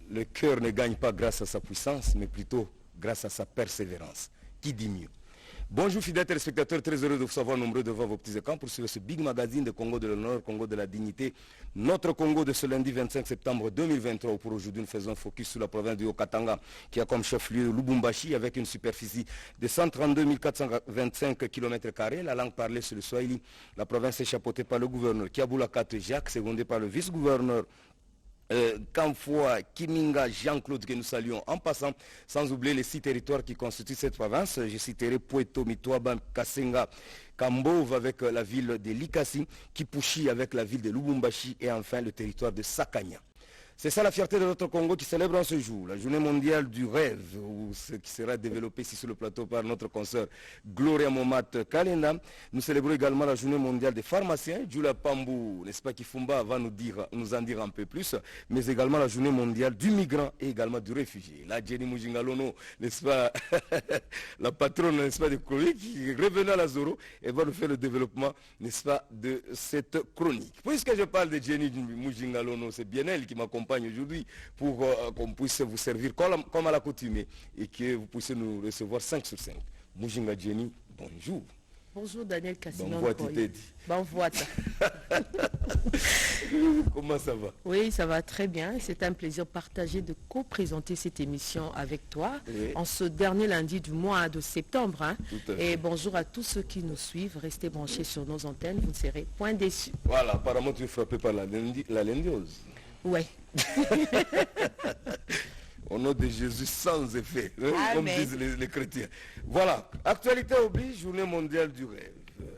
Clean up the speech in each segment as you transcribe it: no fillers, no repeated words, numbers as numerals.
le cœur ne gagne pas grâce à sa puissance, mais plutôt grâce à sa persévérance. Qui dit mieux? Bonjour fidèles téléspectateurs, très heureux de vous savoir nombreux devant vos petits écrans pour suivre ce Big Magazine de Congo de l'honneur, Congo de la dignité. Notre Congo de ce lundi 25 septembre 2023. Pour aujourd'hui, nous faisons un focus sur la province du Haut-Katanga qui a comme chef-lieu Lubumbashi avec une superficie de 132 425 km². La langue parlée sur le Swahili. La province est chapeautée par le gouverneur Kiaboula Kate Jacques, secondé par le vice-gouverneur Kamfoua Kiminga Jean-Claude que nous saluons en passant, sans oublier les 6 territoires qui constituent cette province. Je citerai Pueto, Mitouaba, Kasenga, Kambove avec la ville de Likasi, Kipushi avec la ville de Lubumbashi et enfin le territoire de Sakanya. C'est ça la fierté de notre Congo qui célèbre en ce jour, la journée mondiale du rêve, ou ce qui sera développé ici sur le plateau par notre consoeur Gloria Momat Kalenda. Nous célébrons également la journée mondiale des pharmaciens, Jula Pambou, n'est-ce pas, Kifumba va nous en dire un peu plus, mais également la journée mondiale du migrant et également du réfugié. La Jenny Mujingalono, n'est-ce pas, la patronne, n'est-ce pas, de chronique, qui revenait à la Zoro et va nous faire le développement, n'est-ce pas, de cette chronique. Puisque je parle de Jenny Mujingalono, c'est bien elle qui m'accompagne aujourd'hui pour qu'on puisse vous servir comme à l'accoutumée et que vous puissiez nous recevoir 5 sur 5. Mujinga Jenny, bonjour. Bonjour Daniel Cassinon. Bon voix, tu t'es dit. Bon voix. Comment ça va? Oui, ça va très bien. C'est un plaisir partagé de co-présenter cette émission avec toi en ce dernier lundi du mois de septembre. Hein. Et bonjour à tous ceux qui nous suivent. Restez branchés sur nos antennes, vous ne serez point déçus. Voilà, apparemment tu es frappé par la lendiose. Oui. Au nom de Jésus sans effet, hein, comme disent les chrétiens. Voilà, actualité oblige, journée mondiale du rêve.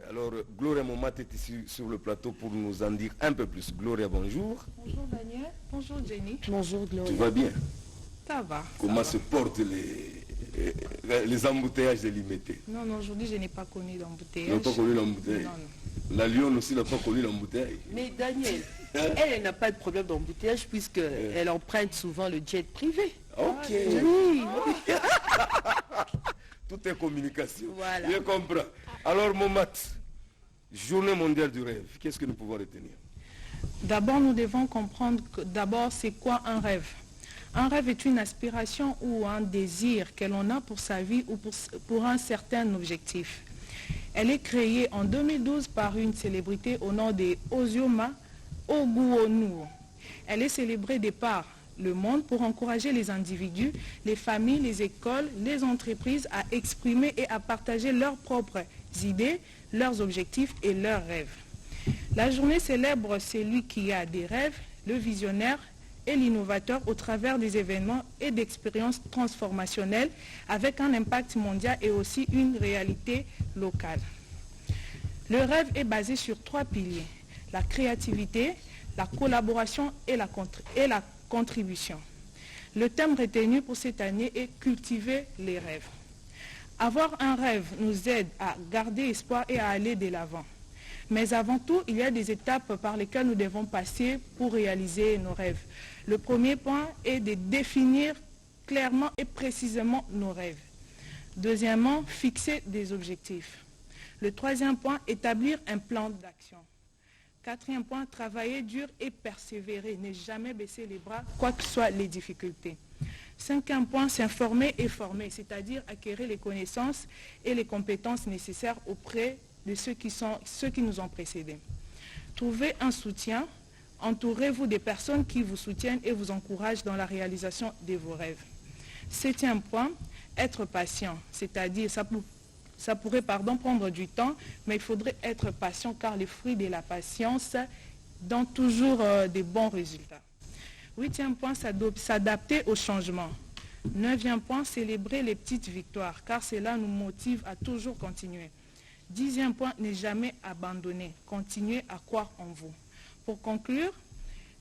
Alors, Gloria Momat est ici sur le plateau pour nous en dire un peu plus. Gloria, bonjour. Bonjour Daniel, bonjour Jenny. Bonjour Gloria. Tu vas bien? Ça va. Comment se portent les embouteillages de l'Imété? Non, aujourd'hui je n'ai pas connu d'embouteillage. Tu n'as pas connu l'embouteillage? Non, non. La Lyon aussi n'a pas connu l'embouteillage. Mais Daniel, elle n'a pas de problème d'embouteillage puisqu'elle emprunte souvent le jet privé. Ok. Oui. Tout est communication. Voilà. Je comprends. Alors Momat, journée mondiale du rêve, qu'est-ce que nous pouvons retenir? D'abord nous devons comprendre que d'abord c'est quoi un rêve. Un rêve est une aspiration ou un désir que l'on a pour sa vie ou pour un certain objectif. Elle est créée en 2012 par une célébrité au nom de Ozioma Oguonu. Elle est célébrée de par le monde pour encourager les individus, les familles, les écoles, les entreprises à exprimer et à partager leurs propres idées, leurs objectifs et leurs rêves. La journée célèbre celui qui a des rêves, le visionnaire et l'innovateur au travers des événements et d'expériences transformationnelles avec un impact mondial et aussi une réalité locale. Le rêve est basé sur 3 piliers, la créativité, la collaboration et la contribution. Le thème retenu pour cette année est cultiver les rêves. Avoir un rêve nous aide à garder espoir et à aller de l'avant. Mais avant tout, il y a des étapes par lesquelles nous devons passer pour réaliser nos rêves. Le premier point est de définir clairement et précisément nos rêves. Deuxièmement, fixer des objectifs. Le troisième point, établir un plan d'action. Quatrième point, travailler dur et persévérer, ne jamais baisser les bras, quoi que soient les difficultés. Cinquième point, s'informer et former, c'est-à-dire acquérir les connaissances et les compétences nécessaires auprès de ceux qui nous ont précédés. Trouvez un soutien, entourez-vous des personnes qui vous soutiennent et vous encouragent dans la réalisation de vos rêves. Septième point, être patient, c'est-à-dire ça pourrait prendre du temps, mais il faudrait être patient car les fruits de la patience donnent toujours des bons résultats. Huitième point, s'adapter au changement. Neuvième point, célébrer les petites victoires car cela nous motive à toujours continuer. 10e point, ne jamais abandonner, continuez à croire en vous. Pour conclure,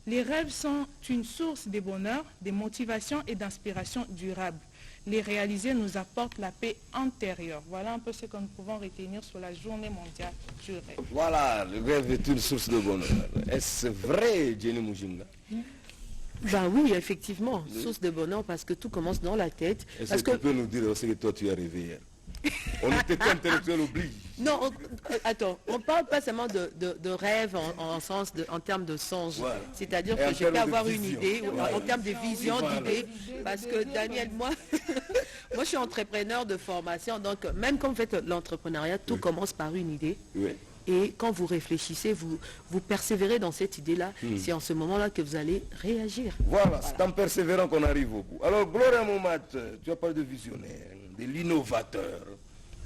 les rêves sont une source de bonheur, de motivation et d'inspiration durable. Les réaliser nous apporte la paix intérieure. Voilà un peu ce que nous pouvons retenir sur la journée mondiale du rêve. Voilà, le rêve est une source de bonheur. Est-ce vrai, Jenny Mujinga? Ben oui, effectivement, source de bonheur parce que tout commence dans la tête. Est-ce que tu peux nous dire aussi que toi tu as rêvé hier? Honnêteté intellectuelle oblige. Non, attends, on ne parle pas seulement de rêve en termes de songe. Voilà. C'est-à-dire Et en que je peux termes de avoir une vision. idée, Voilà. en termes de vision, Voilà. d'idée. Parce que Daniel, moi, moi je suis entrepreneur de formation, donc même quand vous faites l'entrepreneuriat, tout commence par une idée. Oui. Et quand vous réfléchissez, vous persévérez dans cette idée-là. C'est en ce moment-là que vous allez réagir. Voilà, c'est en persévérant qu'on arrive au bout. Alors, Gloria Momat, tu as parlé de visionnaire, de l'innovateur,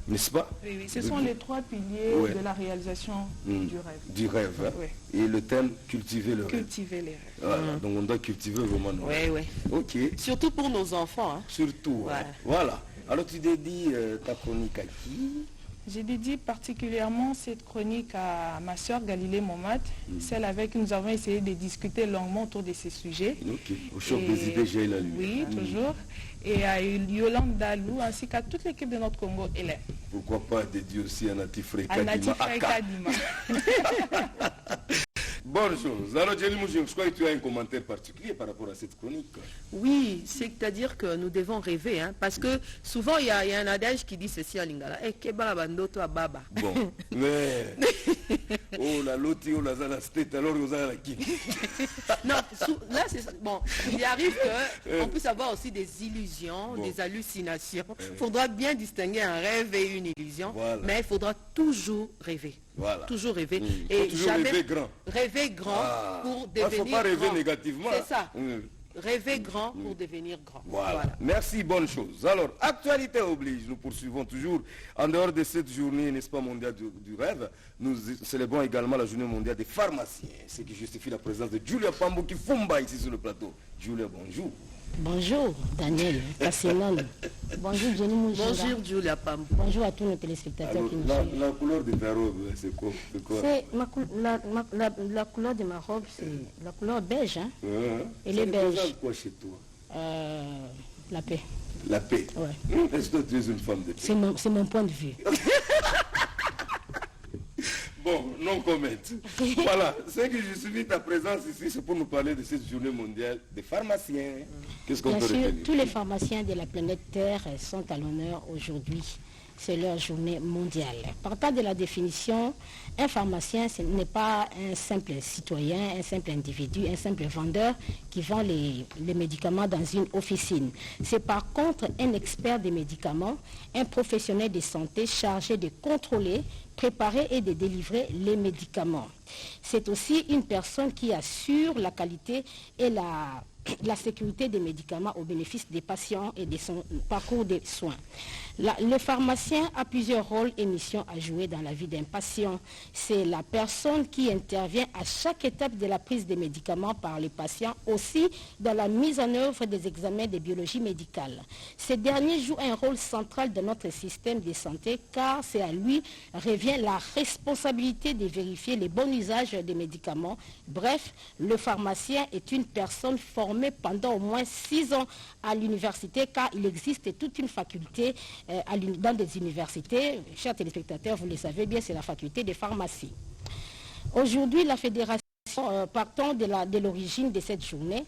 n'est-ce pas? Oui, oui, ce sont les 3 piliers Ouais. de la réalisation du rêve. Du rêve. Hein? Oui. Et le thème, cultiver le rêve. Cultiver les rêves. Voilà, donc on doit cultiver vraiment nos rêves. Oui, oui. Ok, Surtout pour nos enfants. Hein. surtout. Ouais. Hein. Voilà. Alors, tu dédies ta chronique à qui? J'ai dédié particulièrement cette chronique à ma sœur Galilée Momat, celle avec qui nous avons essayé de discuter longuement autour de ces sujets. Ok, au choc Et- des idées, j'ai la lumière. Oui, toujours. Et à Yolande Dalou ainsi qu'à toute l'équipe de notre Congo élève. Pourquoi pas dédier aussi à Natif Reka À Dima Natif Aka. Reka Dima. Bonne chose. Alors, Jenny Moujim, je crois que tu as un commentaire particulier par rapport à cette chronique. Oui, c'est-à-dire que nous devons rêver, hein, parce que souvent il y a un adage qui dit ceci en lingala, eh, kebala bandoto a baba. Bon, mais... oh, la loti, oh, la zala state, alors vous avez la qui? Non, là, bon, il arrive qu'on puisse avoir aussi des illusions, Bon. des hallucinations. Il faudra bien distinguer un rêve et une illusion, Voilà. mais il faudra toujours rêver. Voilà. Toujours rêver. Faut toujours rêver grand. Rêver grand Ah. pour Il ne devenir faut pas rêver grand. négativement. C'est ça. Mm. Rêver grand pour devenir grand. Voilà. Merci, bonne chose. Alors, actualité oblige, nous poursuivons toujours. En dehors de cette journée, n'est-ce pas, mondiale du rêve, nous célébrons également la journée mondiale des pharmaciens, ce qui justifie la présence de Julia Pambo qui fumba ici sur le plateau. Julia, bonjour. Bonjour Daniel Kassenon. Bonjour Jenny Moujinga. Bonjour Julia Pambo. Bonjour à tous nos téléspectateurs Alors, qui nous suivent. la couleur de ta robe, c'est quoi? C'est la couleur de ma robe, c'est la couleur beige. Hein? Hein? Elle Ça est beige. représente quoi chez toi? La paix. La paix. Ouais. Est-ce que tu es une femme de paix? C'est mon point de vue. Bon, non comment. Voilà, ce qui justifie ta présence ici, c'est pour nous parler de cette journée mondiale des pharmaciens. Qu'est-ce qu'on Bien peut sûr, retenir? tous les pharmaciens de la planète Terre sont à l'honneur aujourd'hui. C'est leur journée mondiale. Partant de la définition, un pharmacien, ce n'est pas un simple citoyen, un simple individu, un simple vendeur qui vend les médicaments dans une officine. C'est par contre un expert des médicaments, un professionnel de santé chargé de contrôler, préparer et de délivrer les médicaments. C'est aussi une personne qui assure la qualité et la sécurité des médicaments au bénéfice des patients et de son parcours de soins. Le pharmacien a plusieurs rôles et missions à jouer dans la vie d'un patient. C'est la personne qui intervient à chaque étape de la prise des médicaments par les patients, aussi dans la mise en œuvre des examens de biologie médicale. Ce dernier joue un rôle central dans notre système de santé car c'est à lui revient la responsabilité de vérifier les bons usages des médicaments. Bref, le pharmacien est une personne formée pendant au moins 6 ans à l'université car il existe toute une faculté dans des universités. Chers téléspectateurs, vous le savez bien, c'est la faculté de pharmacie. Aujourd'hui, la fédération, partant de l'origine de cette journée,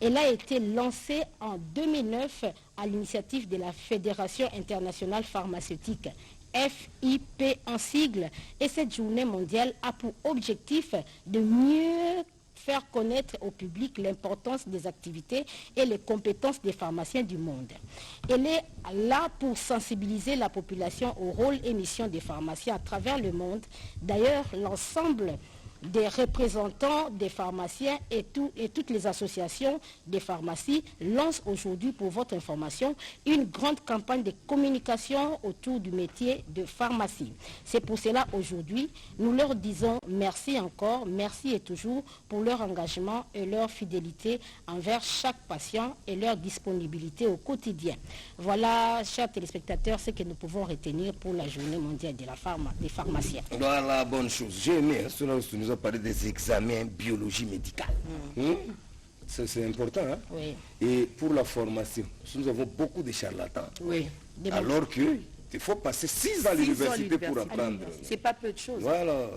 elle a été lancée en 2009 à l'initiative de la Fédération internationale pharmaceutique, FIP en sigle, et cette journée mondiale a pour objectif de mieux faire connaître au public l'importance des activités et les compétences des pharmaciens du monde. Elle est là pour sensibiliser la population au rôle et mission des pharmaciens à travers le monde. D'ailleurs, l'ensemble des représentants des pharmaciens et toutes les associations des pharmacies lancent aujourd'hui, pour votre information, une grande campagne de communication autour du métier de pharmacie. C'est pour cela aujourd'hui, nous leur disons merci encore, merci et toujours pour leur engagement et leur fidélité envers chaque patient et leur disponibilité au quotidien. Voilà, chers téléspectateurs, ce que nous pouvons retenir pour la journée mondiale de des pharmaciens. Voilà, bonne chose. J'ai aimé, hein, cela, tu nous as parlé des examens biologie médicale. C'est important. Hein? Oui. Et pour la formation, nous avons beaucoup de charlatans. Oui. Alors qu'il faut passer 6 ans à l'université pour apprendre. C'est pas peu de choses. Voilà.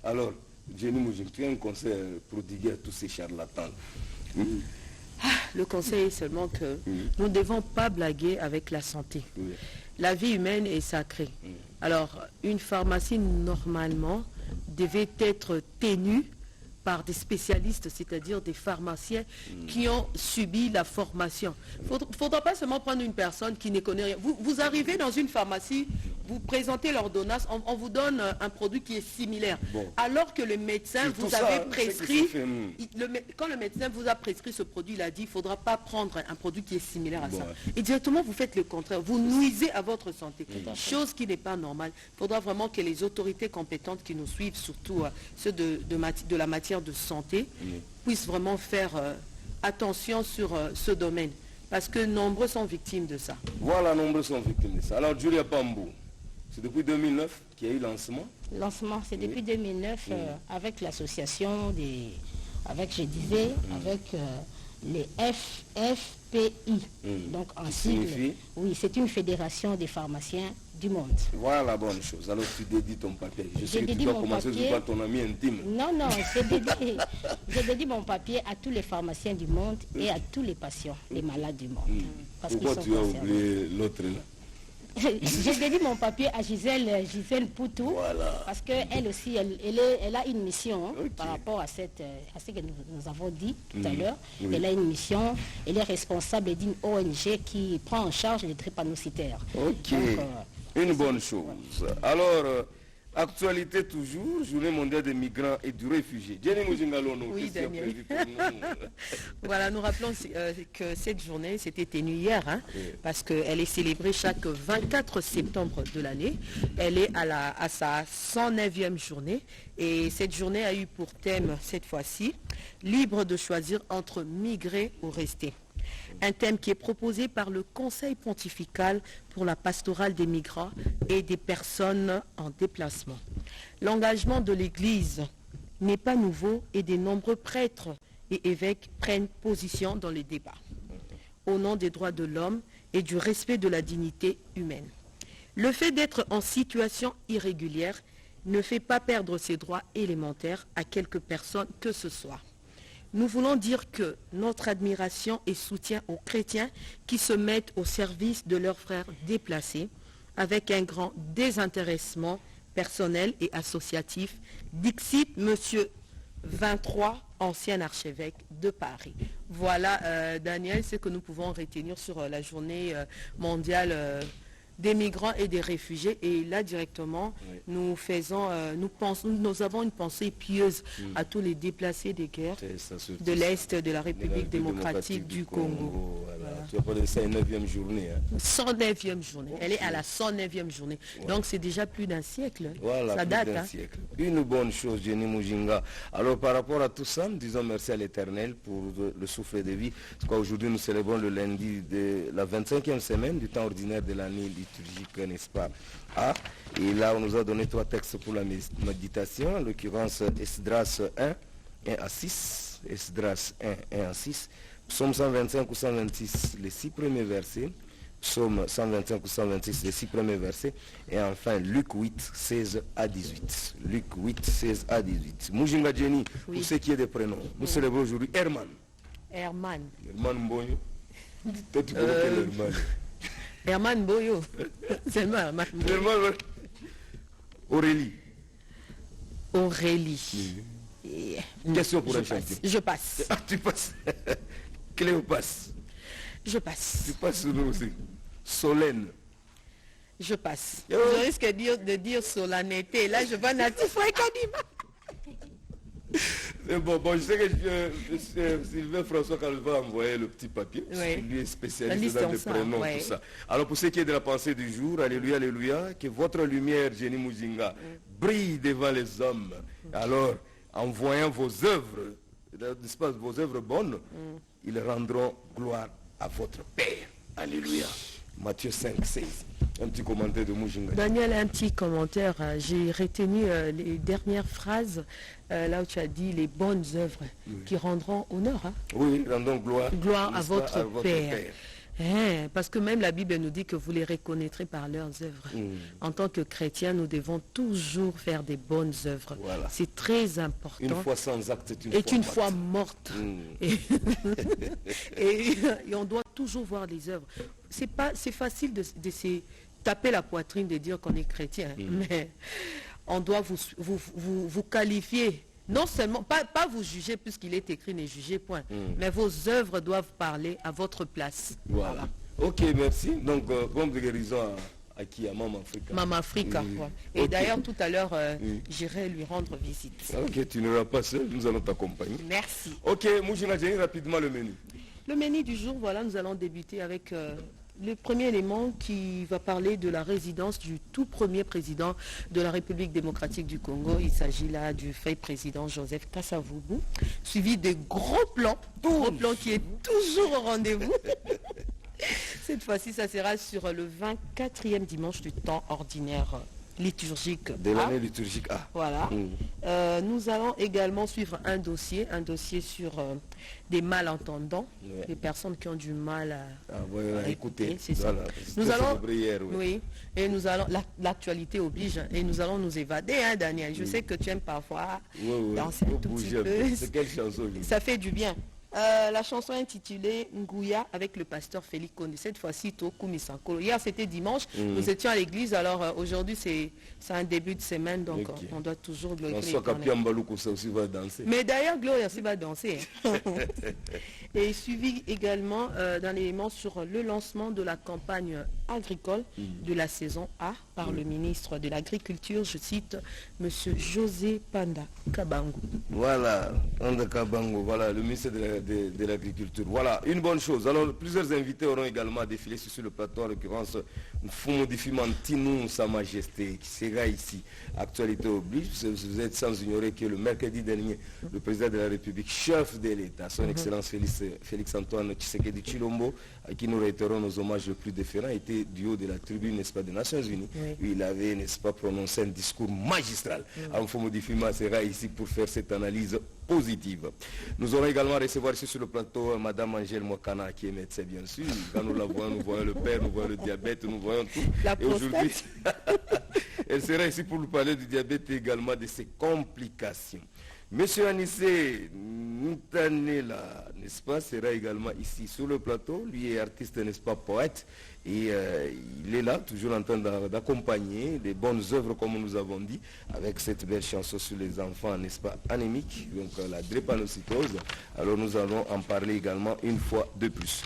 Alors, Jenny Moujim, tu as un conseil à prodiguer à tous ces charlatans. Le conseil est seulement que nous ne devons pas blaguer avec la santé. Oui. la vie humaine est sacrée. Alors, une pharmacie, normalement, devait être tenue par des spécialistes, c'est-à-dire des pharmaciens qui ont subi la formation. Il ne faudra pas seulement prendre une personne qui ne connaît rien. Vous arrivez dans une pharmacie, vous présentez l'ordonnance, on vous donne un produit qui est similaire. Bon. Alors que le médecin vous avait prescrit, quand le médecin vous a prescrit ce produit, il a dit, il ne faudra pas prendre un produit qui est similaire à ça. Et directement, vous faites le contraire. Vous nuisez à votre santé. Chose qui n'est pas normale. Il faudra vraiment que les autorités compétentes qui nous suivent, surtout ceux de la matière de santé, puissent vraiment faire attention sur ce domaine. Parce que nombreux sont victimes de ça. Voilà, nombreux sont victimes de ça. Alors, Julia Pambou, c'est depuis 2009 qu'il y a eu lancement. Lancement, c'est depuis 2009 avec l'association des... avec les FFPI. Donc en sigle, oui, c'est une fédération des pharmaciens du monde. Voilà la bonne chose. Alors tu dédies ton papier. Je sais que tu dois commencer par ton ami intime. Non, je dédie mon papier à tous les pharmaciens du monde et à tous les patients, les malades du monde. Pourquoi tu as oublié l'autre là? J'ai dédié mon papier à Gisèle Poutou, parce qu'elle aussi, elle a une mission par rapport à ce que nous avons dit tout à l'heure. Elle a une mission, elle est responsable d'une ONG qui prend en charge les drépanocytaires. Ok, une bonne chose. Alors, actualité toujours, Journée mondiale des migrants et du réfugié. Jenny Mujingalono, oui, Daniel. Voilà, nous rappelons que cette journée, c'était tenue hier, parce qu'elle est célébrée chaque 24 septembre de l'année. Elle est à sa 109e journée. Et cette journée a eu pour thème, cette fois-ci, libre de choisir entre migrer ou rester. Un thème qui est proposé par le Conseil pontifical pour la pastorale des migrants et des personnes en déplacement. L'engagement de l'Église n'est pas nouveau et de nombreux prêtres et évêques prennent position dans les débats au nom des droits de l'homme et du respect de la dignité humaine. Le fait d'être en situation irrégulière ne fait pas perdre ses droits élémentaires à quelque personne que ce soit. Nous voulons dire que notre admiration et soutien aux chrétiens qui se mettent au service de leurs frères déplacés avec un grand désintéressement personnel et associatif, dixit Monsieur 23, ancien archevêque de Paris. Voilà, Daniel, ce que nous pouvons retenir sur la journée mondiale des migrants et des réfugiés. Et là, directement, nous avons une pensée pieuse à tous les déplacés des guerres de l'Est de la République démocratique du Congo. Voilà. Tu as parlé de ça, une 9e journée. 109e journée. Elle est à la 109e journée. Donc, c'est déjà plus d'un siècle. Voilà, ça date. Siècle. Une bonne chose, Jenny Mujinga. Alors, par rapport à tout ça, nous disons merci à l'Éternel pour le souffle de vie. Aujourd'hui, nous célébrons le lundi de la 25e semaine du temps ordinaire de l'année liturgique, n'est-ce pas? Et là, on nous a donné 3 textes pour la méditation, en l'occurrence Esdras 1, 1 à 6, Esdras 1, 1 à 6, Psaume 125 ou 126, les 6 premiers versets, Psaume 125 ou 126, les 6 premiers versets, et enfin Luc 8, 16 à 18. Luc 8, 16 à 18. Mujinga Jenny, pour ce qui est des prénoms, nous célébrons aujourd'hui Herman. Herman Mboyo. Toi, tu connais quel Herman? Herman Mboyo. C'est moi, Herman Mboyo. Aurélie. Question pour un champion. Je passe. Ah, tu passes. Cléopas. Je passe. Tu passes sur nous aussi. Solène. Je passe. Je risque de dire solennité. Là, je vois natif. Bon, je sais que Sylvain François quand va envoyer le petit papier, lui est spécialiste dans les prénoms, tout ça. Alors pour ce qui est de la pensée du jour, alléluia, alléluia, que votre lumière, Jenny Mujinga, brille devant les hommes. Alors, en voyant vos œuvres, n'est-ce pas, vos œuvres bonnes, ils rendront gloire à votre Père. Alléluia. Matthieu 5, 16. Un petit commentaire de Mujinga. Daniel, un petit commentaire. J'ai retenu les dernières phrases, là où tu as dit les bonnes œuvres qui rendront honneur. Oui, rendons gloire à votre Père. Parce que même la Bible nous dit que vous les reconnaîtrez par leurs œuvres. En tant que chrétiens, nous devons toujours faire des bonnes œuvres. Voilà. C'est très important. Une foi sans acte est une foi morte. Et on doit toujours voir les œuvres. C'est facile de se taper la poitrine de dire qu'on est chrétien, mais on doit vous qualifier. Non seulement, pas vous juger puisqu'il est écrit ne jugez point, mais vos œuvres doivent parler à votre place. Voilà. Ok, merci. Donc, bonne guérison à qui? À Maman Africa. Maman Africa. Ouais. Et Okay. d'ailleurs, tout à l'heure, j'irai lui rendre visite. Ok, tu n'auras pas seul, nous allons t'accompagner. Merci. Ok, Moujina Djeni, rapidement le menu. Le menu du jour, voilà, nous allons débuter avec le premier élément qui va parler de la résidence du tout premier président de la République démocratique du Congo. Il s'agit là du fait président Joseph Kasavubu, suivi de gros plans qui est toujours au rendez-vous. Cette fois-ci, ça sera sur le 24e dimanche du temps ordinaire liturgique De l'année liturgique A. Voilà. Nous allons également suivre un dossier sur des malentendants, des personnes qui ont du mal à écouter. C'est ça. Voilà. Nous allons, hier, oui, et nous allons, l'actualité oblige, et nous allons nous évader, hein, Daniel. Je sais que tu aimes parfois danser un tout petit peu. C'est quelle chanson? Ça fait du bien. La chanson intitulée Ngouya avec le pasteur Félix Konde. Cette fois-ci, Tokoumi Sankolo. Hier, c'était dimanche. Nous étions à l'église. Alors, aujourd'hui, c'est un début de semaine. Donc, on doit toujours glorifier l'Éternel. Ça aussi va danser. Mais d'ailleurs, Gloria aussi va danser. Et suivi également d'un élément sur le lancement de la campagne agricole de la saison A par le ministre de l'Agriculture. Je cite M. José Panda Kabango. Voilà, Panda Kabango, voilà, le ministre de l'Agriculture. Voilà, une bonne chose. Alors, plusieurs invités auront également défilé sur le plateau, en l'occurrence, Fumo Diffimantino, Sa Majesté, qui sera ici. Actualité oblige, vous êtes sans ignorer que le mercredi dernier, le président de la République, chef de l'État, son Excellence Félix Antoine Tshisekedi Tshilombo, à qui nous réitérons nos hommages les plus déférents, était du haut de la tribune, n'est-ce pas, des Nations Unies. Oui. Il avait, n'est-ce pas, prononcé un discours magistral. Fumo Diffima sera ici pour faire cette analyse positive. Nous allons également recevoir ici sur le plateau Madame Angèle Mwakana, qui est médecin bien sûr. Quand nous la voyons, nous voyons le père, nous voyons le diabète, nous voyons tout. Et aujourd'hui, elle sera ici pour nous parler du diabète et également de ses complications. Monsieur Anissé Ntanela, n'est-ce pas, sera également ici sur le plateau. Lui est artiste, n'est-ce pas, poète. Et il est là, toujours en train d'accompagner des bonnes œuvres, comme nous avons dit, avec cette belle chanson sur les enfants, n'est-ce pas, anémiques, donc la drépanocytose. Alors nous allons en parler également une fois de plus.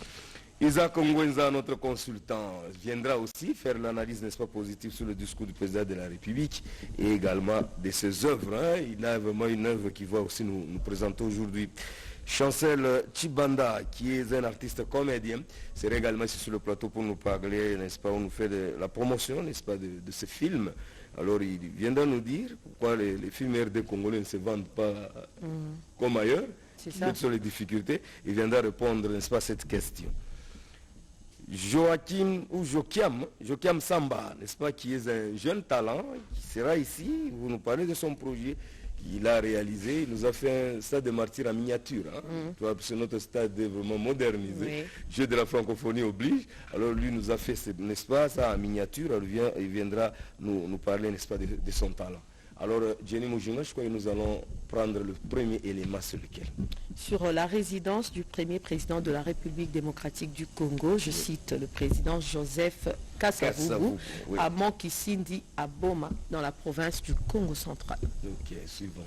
Isaac Ngwenza, notre consultant, viendra aussi faire l'analyse, n'est-ce pas, positive sur le discours du président de la République et également de ses œuvres. Hein. Il a vraiment une œuvre qui va aussi nous présenter aujourd'hui. Chancel Chibanda, qui est un artiste comédien, sera également ici sur le plateau pour nous parler, n'est-ce pas, on nous fait la promotion, n'est-ce pas, de ce film. Alors il viendra nous dire pourquoi les films RD congolais ne se vendent pas comme ailleurs, quelles sont les difficultés. Il viendra répondre, n'est-ce pas, à cette question. Joachim Samba, n'est-ce pas, qui est un jeune talent, qui sera ici, vous nous parlez de son projet qu'il a réalisé. Il nous a fait un stade de martyrs en miniature. Hein. C'est notre stade vraiment modernisé. Jeu de la francophonie oblige. Alors lui nous a fait, n'est-ce pas, ça en miniature. Alors, il viendra nous parler, n'est-ce pas, de son talent. Alors, Jenny Moujinga, je crois que nous allons prendre le premier élément sur lequel. Sur la résidence du premier président de la République démocratique du Congo, je cite le président Joseph Kasavubu, à Monkisindi, à Boma, dans la province du Congo central. Ok, suivant.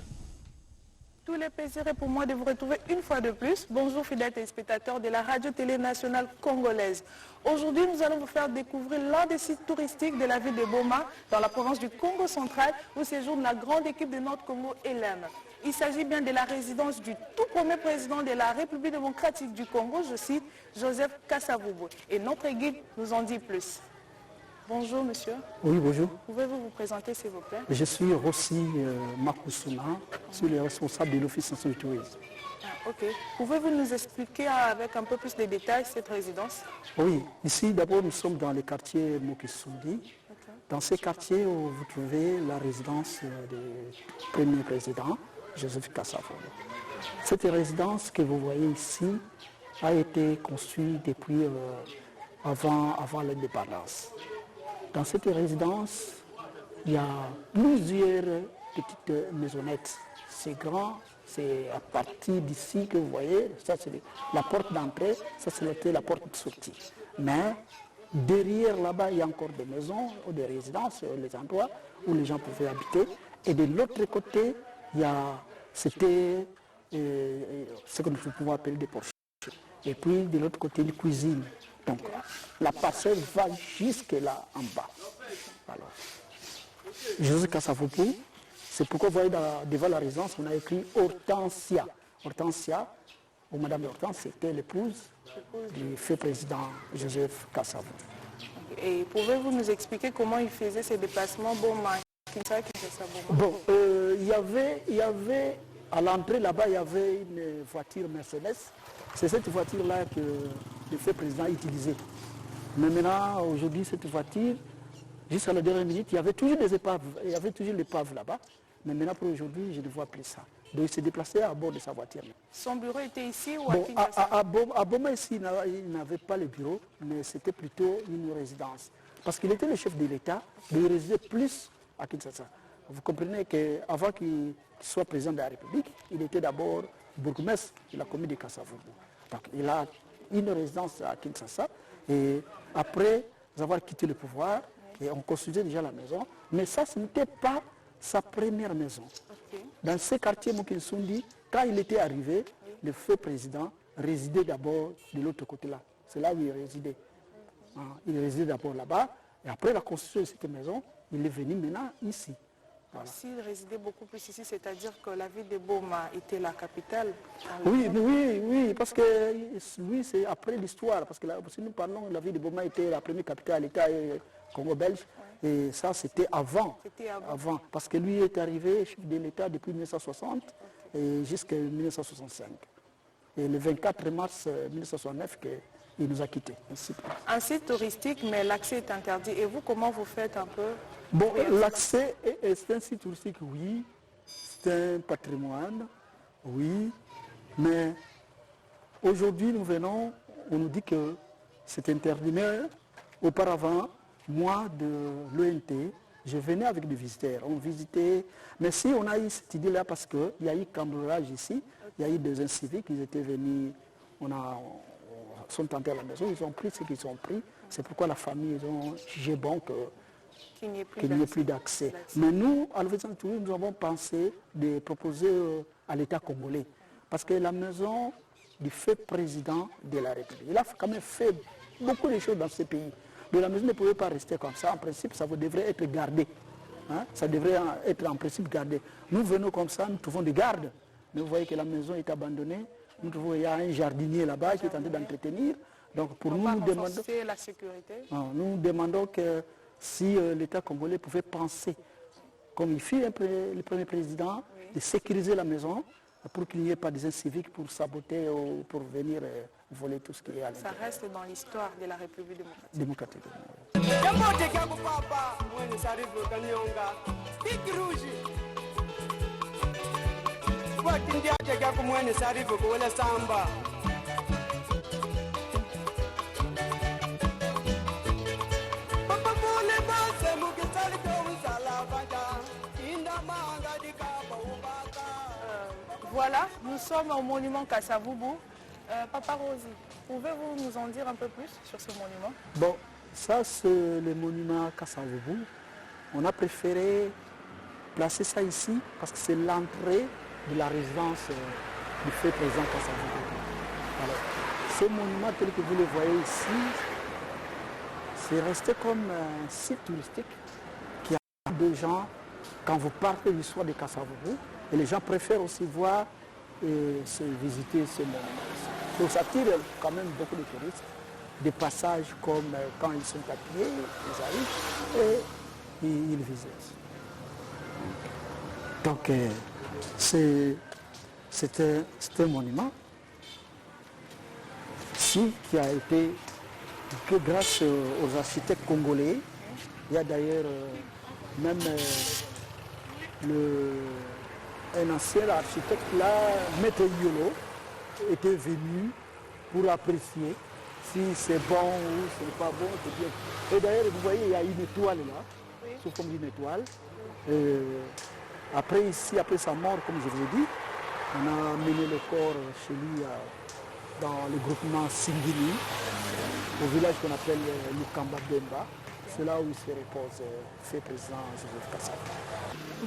Tous les plaisirs est pour moi de vous retrouver une fois de plus. Bonjour fidèles téléspectateurs de la radio-télé nationale congolaise. Aujourd'hui, nous allons vous faire découvrir l'un des sites touristiques de la ville de Boma, dans la province du Congo central, où séjourne la grande équipe de Nord Congo LM. Il s'agit bien de la résidence du tout premier président de la République démocratique du Congo, je cite, Joseph Kasavubu. Et notre guide nous en dit plus. Bonjour monsieur. Oui, bonjour. Pouvez-vous vous présenter s'il vous plaît? Je suis Rossi Makoussouna, je suis le responsable de l'Office national du tourisme. Ok. Pouvez-vous nous expliquer avec un peu plus de détails cette résidence? Oui, ici d'abord nous sommes dans le quartier Mokisundi. Dans ce quartier où vous trouvez la résidence du premier président, Joseph Kasavubu. Cette résidence que vous voyez ici a été construite depuis avant l'indépendance. Dans cette résidence, il y a plusieurs petites maisonnettes. C'est grand, c'est à partir d'ici que vous voyez, ça c'est la porte d'entrée, ça c'était la porte de sortie. Mais Derrière là-bas, il y a encore des maisons ou des résidences, les endroits où les gens pouvaient habiter. Et de l'autre côté, c'était ce que nous pouvons appeler des porches. Et puis de l'autre côté, une cuisine. Donc la parcelle va jusque là en bas. Alors, José Kassavoubou, c'est pourquoi vous voyez devant la résidence, on a écrit Hortensia. Hortensia, ou Madame Hortense, c'était l'épouse du feu président Joseph Kassavoubou. Et pouvez-vous nous expliquer comment il faisait ses déplacements Bon, il y avait à l'entrée là-bas, il y avait une voiture Mercedes. C'est cette voiture-là que le feu président utilisait. Mais maintenant, aujourd'hui, cette voiture, jusqu'à la dernière minute, il y avait toujours des épaves, il y avait toujours l'épave là-bas. Mais maintenant, pour aujourd'hui, je ne vois plus ça. Donc, il s'est déplacé à bord de sa voiture. Son bureau était ici ou bon, à Boma, ici, il n'avait pas le bureau, mais c'était plutôt une résidence. Parce qu'il était le chef de l'État, mais il résidait plus à Kinshasa. Vous comprenez qu'avant qu'il soit président de la République, il était d'abord bourgmestre de la commune de Kassavoubou. Donc il a une résidence à Kinshasa et après avoir quitté le pouvoir, et on construisait déjà la maison, mais ça ce n'était pas sa première maison. Okay. Dans ce quartier Mokinsundi, quand il était arrivé, le feu président résidait d'abord de l'autre côté là. C'est là où il résidait. Il résidait d'abord là-bas et après la construction de cette maison, il est venu maintenant ici. Voilà. S'il résidait beaucoup plus ici, c'est-à-dire que la ville de Boma était la capitale. Oui, parce que lui, c'est après l'histoire. Parce que là, si nous parlons, la ville de Boma était la première capitale de l'État congo-belge. Et ça, c'était avant. Avant. Parce que lui est arrivé chef de l'État depuis 1960 et jusqu'en 1965. Et le 24 mars 1969, il nous a quittés. Un site touristique, mais l'accès est interdit. Et vous, comment vous faites un peu? Bon, l'accès est un site touristique, oui. C'est un patrimoine, oui. Mais aujourd'hui, nous venons, on nous dit que c'est interdit. Mais auparavant, moi, de l'ONT, je venais avec des visiteurs. On visitait. Mais si on a eu cette idée-là, parce qu'il y a eu cambriolage ici, il y a eu des inciviques, ils étaient venus, sont entrés à la maison, ils ont pris ce qu'ils ont pris. C'est pourquoi la famille, ils ont jugé bon qu'il n'y ait plus d'accès. Mais nous, à l'Office du tourisme, nous avons pensé de proposer à l'État congolais. Parce que la maison du feu président de la République, il a quand même fait beaucoup de choses dans ce pays. Donc la maison ne pouvait pas rester comme ça. En principe, ça devrait être gardé. Hein? Ça devrait être en principe gardé. Nous venons comme ça, nous trouvons des gardes. Mais vous voyez que la maison est abandonnée. Nous trouvons qu'il y a un jardinier là-bas qui est en train d'entretenir. Donc pour nous, nous demandons la sécurité. Nous demandons que si l'État congolais pouvait penser, comme il fit le premier président, de sécuriser la maison pour qu'il n'y ait pas des inciviques pour saboter ou pour venir voler tout ce qui est à l'intérieur. Ça reste dans l'histoire de la République démocratique. Voilà, nous sommes au monument Kassavoubou. Papa Rosi, pouvez-vous nous en dire un peu plus sur ce monument? Bon, ça c'est le monument Kassavoubou. On a préféré placer ça ici parce que c'est l'entrée de la résidence du feu président Kassavoubou. Alors, ce monument tel que vous le voyez ici, c'est resté comme un site touristique qui a des gens, quand vous partez de l'histoire de Kassavoubou, et les gens préfèrent aussi voir et visiter ce monument. Donc ça attire quand même beaucoup de touristes. Des passages comme quand ils sont à pied, ils arrivent et ils visitent. Donc c'est un monument ici qui a été que grâce aux architectes congolais. Il y a d'ailleurs même un ancien architecte là, Maître Yolo, était venu pour apprécier si c'est bon ou si c'est pas bon. Et d'ailleurs, vous voyez, il y a une étoile là, sous forme d'une étoile. Après, ici, après sa mort, comme je vous ai dit, on a mené le corps chez lui dans le groupement Singini. au village qu'on appelle Lukamba Bemba. C'est là où il se repose, fait président Joseph Kassavu.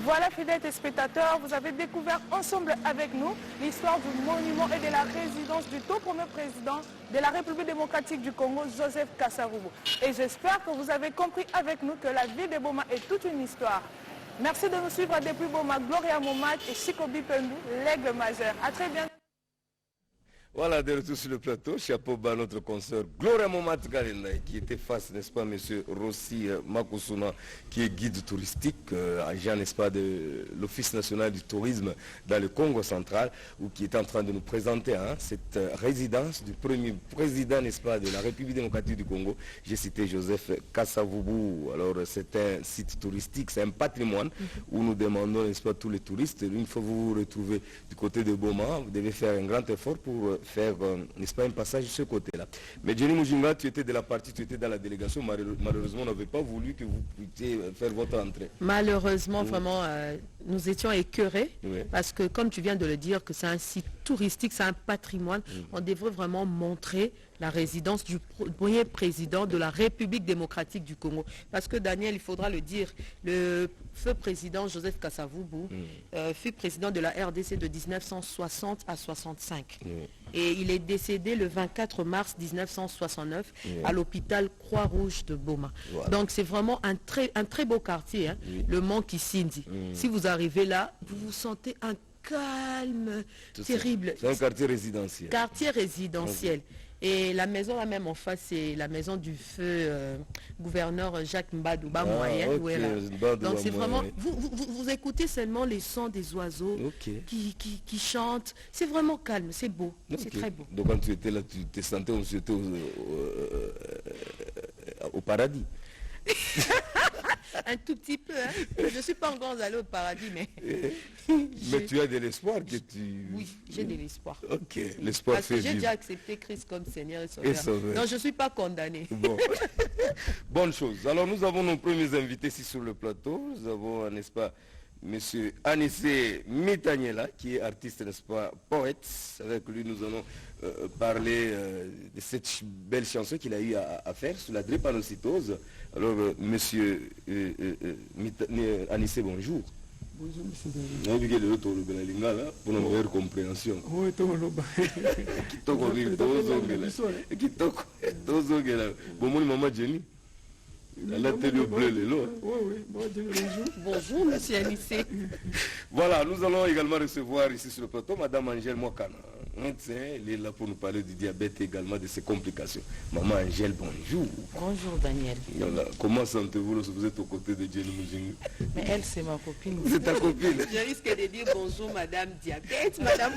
Voilà, fidèles téléspectateurs, vous avez découvert ensemble avec nous l'histoire du monument et de la résidence du tout premier président de la République démocratique du Congo, Joseph Kasavubu. Et j'espère que vous avez compris avec nous que la vie de Boma est toute une histoire. Merci de nous suivre depuis Boma, Gloria Momat et Chikobi Pendou, l'aigle majeur. À très bientôt. Voilà, de retour sur le plateau, chapeau bas notre consoeur Gloria Momat Galenda, qui était face, n'est-ce pas, monsieur Rossi Makusuna, qui est guide touristique, agent, n'est-ce pas, de l'Office national du tourisme dans le Congo central, ou qui est en train de nous présenter cette résidence du premier président, n'est-ce pas, de la République démocratique du Congo. J'ai cité Joseph Kasavubu. Alors, c'est un site touristique, c'est un patrimoine où nous demandons, n'est-ce pas, tous les touristes, une fois que vous vous retrouvez du côté de Boma, vous devez faire un grand effort pour faire, n'est-ce pas, un passage de ce côté-là. Mais Jenny Mujinga, tu étais de la partie, tu étais dans la délégation, malheureusement, on n'avait pas voulu que vous puissiez faire votre entrée. Malheureusement, vraiment, nous étions écœurés, parce que, comme tu viens de le dire, que c'est un site touristique, c'est un patrimoine, on devrait vraiment montrer la résidence du premier président de la République démocratique du Congo. Parce que Daniel, il faudra le dire, le feu président Joseph Kasavubu fut président de la RDC de 1960 à 65. Et il est décédé le 24 mars 1969 à l'hôpital Croix-Rouge de Boma. Voilà. Donc c'est vraiment un très beau quartier, le Mont Kisindi. Si vous arrivez là, vous vous sentez un calme terrible. C'est un quartier résidentiel. Quartier résidentiel. Et la maison là même en face, c'est la maison du feu gouverneur Jacques Mbadouba Moyen. Donc c'est vraiment, vous écoutez seulement les sons des oiseaux qui chantent. C'est vraiment calme, c'est beau, c'est très beau. Donc quand tu étais là, tu te sentais comme si tu étais au paradis. Un tout petit peu, hein. Je ne suis pas encore allé au paradis, mais... mais tu as de l'espoir que tu... Oui, j'ai de l'espoir. Ok, l'espoir fait vivre. Parce que j'ai déjà accepté Christ comme Seigneur et Sauveur. Donc je ne suis pas condamné. Bon. Bonne chose. Alors nous avons nos premiers invités ici sur le plateau. Nous avons, n'est-ce pas, monsieur Anissé Mitaniela, qui est artiste, n'est-ce pas, poète. Avec lui, nous allons parler de cette belle chanson qu'il a eu à faire sur la drépanocytose. Alors, monsieur Anissé, bonjour. Bonjour, monsieur Daniel. Pour une meilleure compréhension. Oui, maman Jenny. Elle a tenu au bleu les lots. Bonjour, monsieur Anissé. Voilà, nous allons également recevoir ici sur le plateau Madame Angèle Mwakana. Elle est là pour nous parler du diabète et également de ses complications. Maman Angèle, bonjour. Bonjour Daniel. Voilà. Comment sentez-vous lorsque vous êtes aux côtés de Jenny Mujingu? Mais elle, c'est ma copine. C'est ta copine. Je risque de dire bonjour Madame Diabète, Madame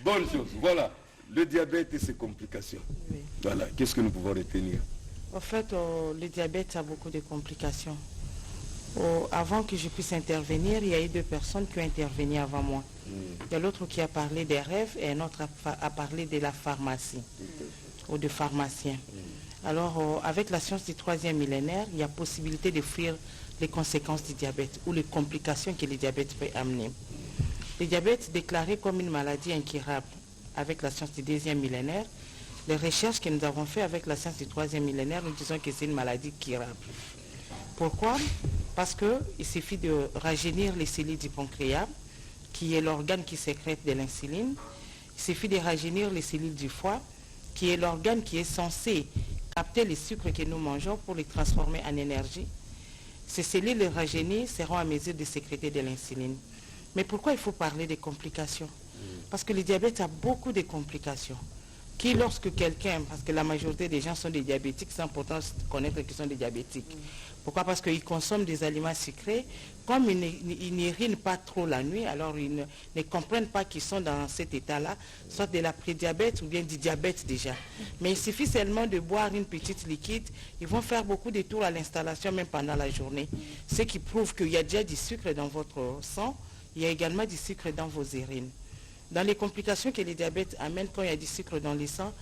Bonne chose, voilà. Le diabète et ses complications. Oui. Voilà, qu'est-ce que nous pouvons retenir? En fait, le diabète a beaucoup de complications. Avant que je puisse intervenir, il y a eu deux personnes qui ont intervenu avant moi. Il y a l'autre qui a parlé des rêves et un autre a parlé de la pharmacie ou de pharmacien. Alors, avec la science du 3e millénaire, il y a possibilité de fuir les conséquences du diabète ou les complications que le diabète peut amener. Le diabète déclaré comme une maladie incurable avec la science du 2e millénaire, les recherches que nous avons faites avec la science du 3e millénaire, nous disons que c'est une maladie curable. Pourquoi? Parce qu'il suffit de rajeunir les cellules du pancréas, qui est l'organe qui sécrète de l'insuline. Il suffit de rajeunir les cellules du foie, qui est l'organe qui est censé capter les sucres que nous mangeons pour les transformer en énergie. Ces cellules rajeunies seront à mesure de sécréter de l'insuline. Mais pourquoi il faut parler des complications? Parce que le diabète a beaucoup de complications. Qui, lorsque quelqu'un, parce que la majorité des gens sont des diabétiques sans pourtant connaître qu'ils sont des diabétiques. Pourquoi? Parce qu'ils consomment des aliments sucrés. Comme ils n'urinent pas trop la nuit, alors ils ne comprennent pas qu'ils sont dans cet état-là, soit de la prédiabète ou bien du diabète déjà. Mais il suffit seulement de boire une petite liquide, ils vont faire beaucoup de tours à l'installation même pendant la journée. Ce qui prouve qu'il y a déjà du sucre dans votre sang, il y a également du sucre dans vos urines. Dans les complications que le diabète amène quand il y a du sucre dans le sang,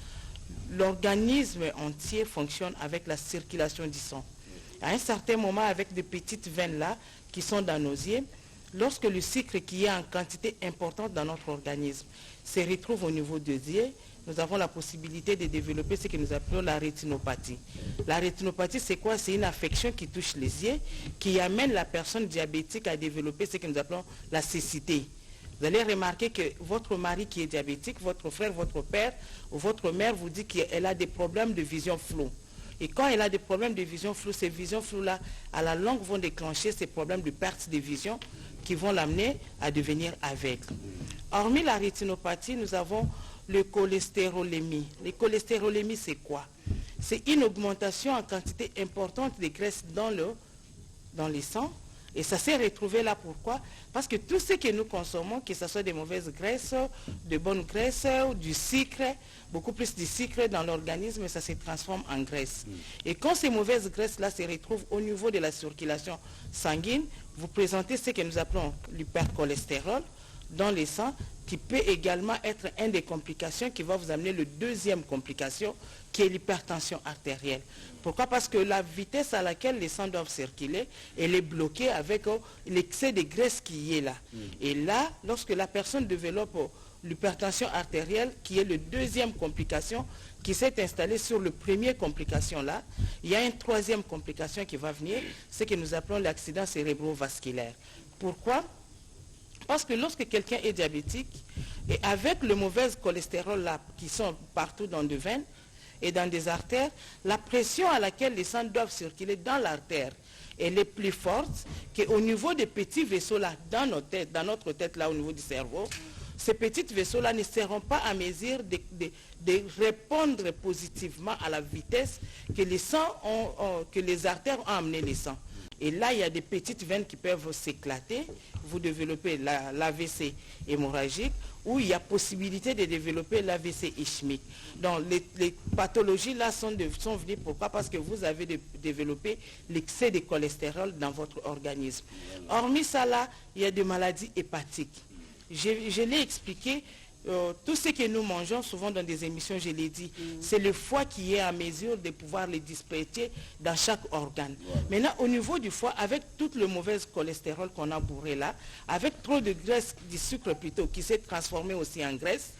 l'organisme entier fonctionne avec la circulation du sang. À un certain moment, avec des petites veines là, qui sont dans nos yeux, lorsque le sucre qui est en quantité importante dans notre organisme se retrouve au niveau des yeux, nous avons la possibilité de développer ce que nous appelons la rétinopathie. La rétinopathie, c'est quoi? C'est une affection qui touche les yeux, qui amène la personne diabétique à développer ce que nous appelons la cécité. Vous allez remarquer que votre mari qui est diabétique, votre frère, votre père ou votre mère vous dit qu'elle a des problèmes de vision floue. Et quand elle a des problèmes de vision floue, ces visions floues-là, à la longue, vont déclencher ces problèmes de perte de vision qui vont l'amener à devenir aveugle. Hormis la rétinopathie, nous avons le cholestérolémie. Le cholestérolémie, c'est quoi? C'est une augmentation en quantité importante de graisse dans les sangs. Et ça s'est retrouvé là, pourquoi? Parce que tout ce que nous consommons, que ce soit des mauvaises graisses, de bonnes graisses, du sucre, beaucoup plus de sucre dans l'organisme, ça se transforme en graisse. Et quand ces mauvaises graisses-là se retrouvent au niveau de la circulation sanguine, vous présentez ce que nous appelons l'hypercholestérol dans les sangs, qui peut également être une des complications qui va vous amener la deuxième complication, qui est l'hypertension artérielle. Pourquoi? Parce que la vitesse à laquelle les sangs doivent circuler, elle est bloquée avec l'excès de graisse qui est là. Et là, lorsque la personne développe l'hypertension artérielle, qui est la deuxième complication, qui s'est installée sur la première complication là, il y a une troisième complication qui va venir, ce que nous appelons l'accident cérébrovasculaire. Pourquoi? Parce que lorsque quelqu'un est diabétique, et avec le mauvais cholestérol là, qui sont partout dans des veines et dans des artères, la pression à laquelle les sangs doivent circuler dans l'artère, elle est plus forte qu'au niveau des petits vaisseaux là, dans notre tête là, au niveau du cerveau. Ces petits vaisseaux-là ne seront pas à mesure de répondre positivement à la vitesse que les artères ont amené les sangs. Et là, il y a des petites veines qui peuvent s'éclater. Vous développez l'AVC hémorragique, ou il y a possibilité de développer l'AVC ischémique. Donc, les pathologies là sont venues pourquoi? Parce que vous avez développé l'excès de cholestérol dans votre organisme. Hormis ça là, il y a des maladies hépatiques. Je l'ai expliqué, tout ce que nous mangeons, souvent dans des émissions, je l'ai dit, c'est le foie qui est à mesure de pouvoir les dispatcher dans chaque organe. Maintenant, au niveau du foie, avec tout le mauvais cholestérol qu'on a bourré là, avec trop de graisse, du sucre plutôt, qui s'est transformé aussi en graisse,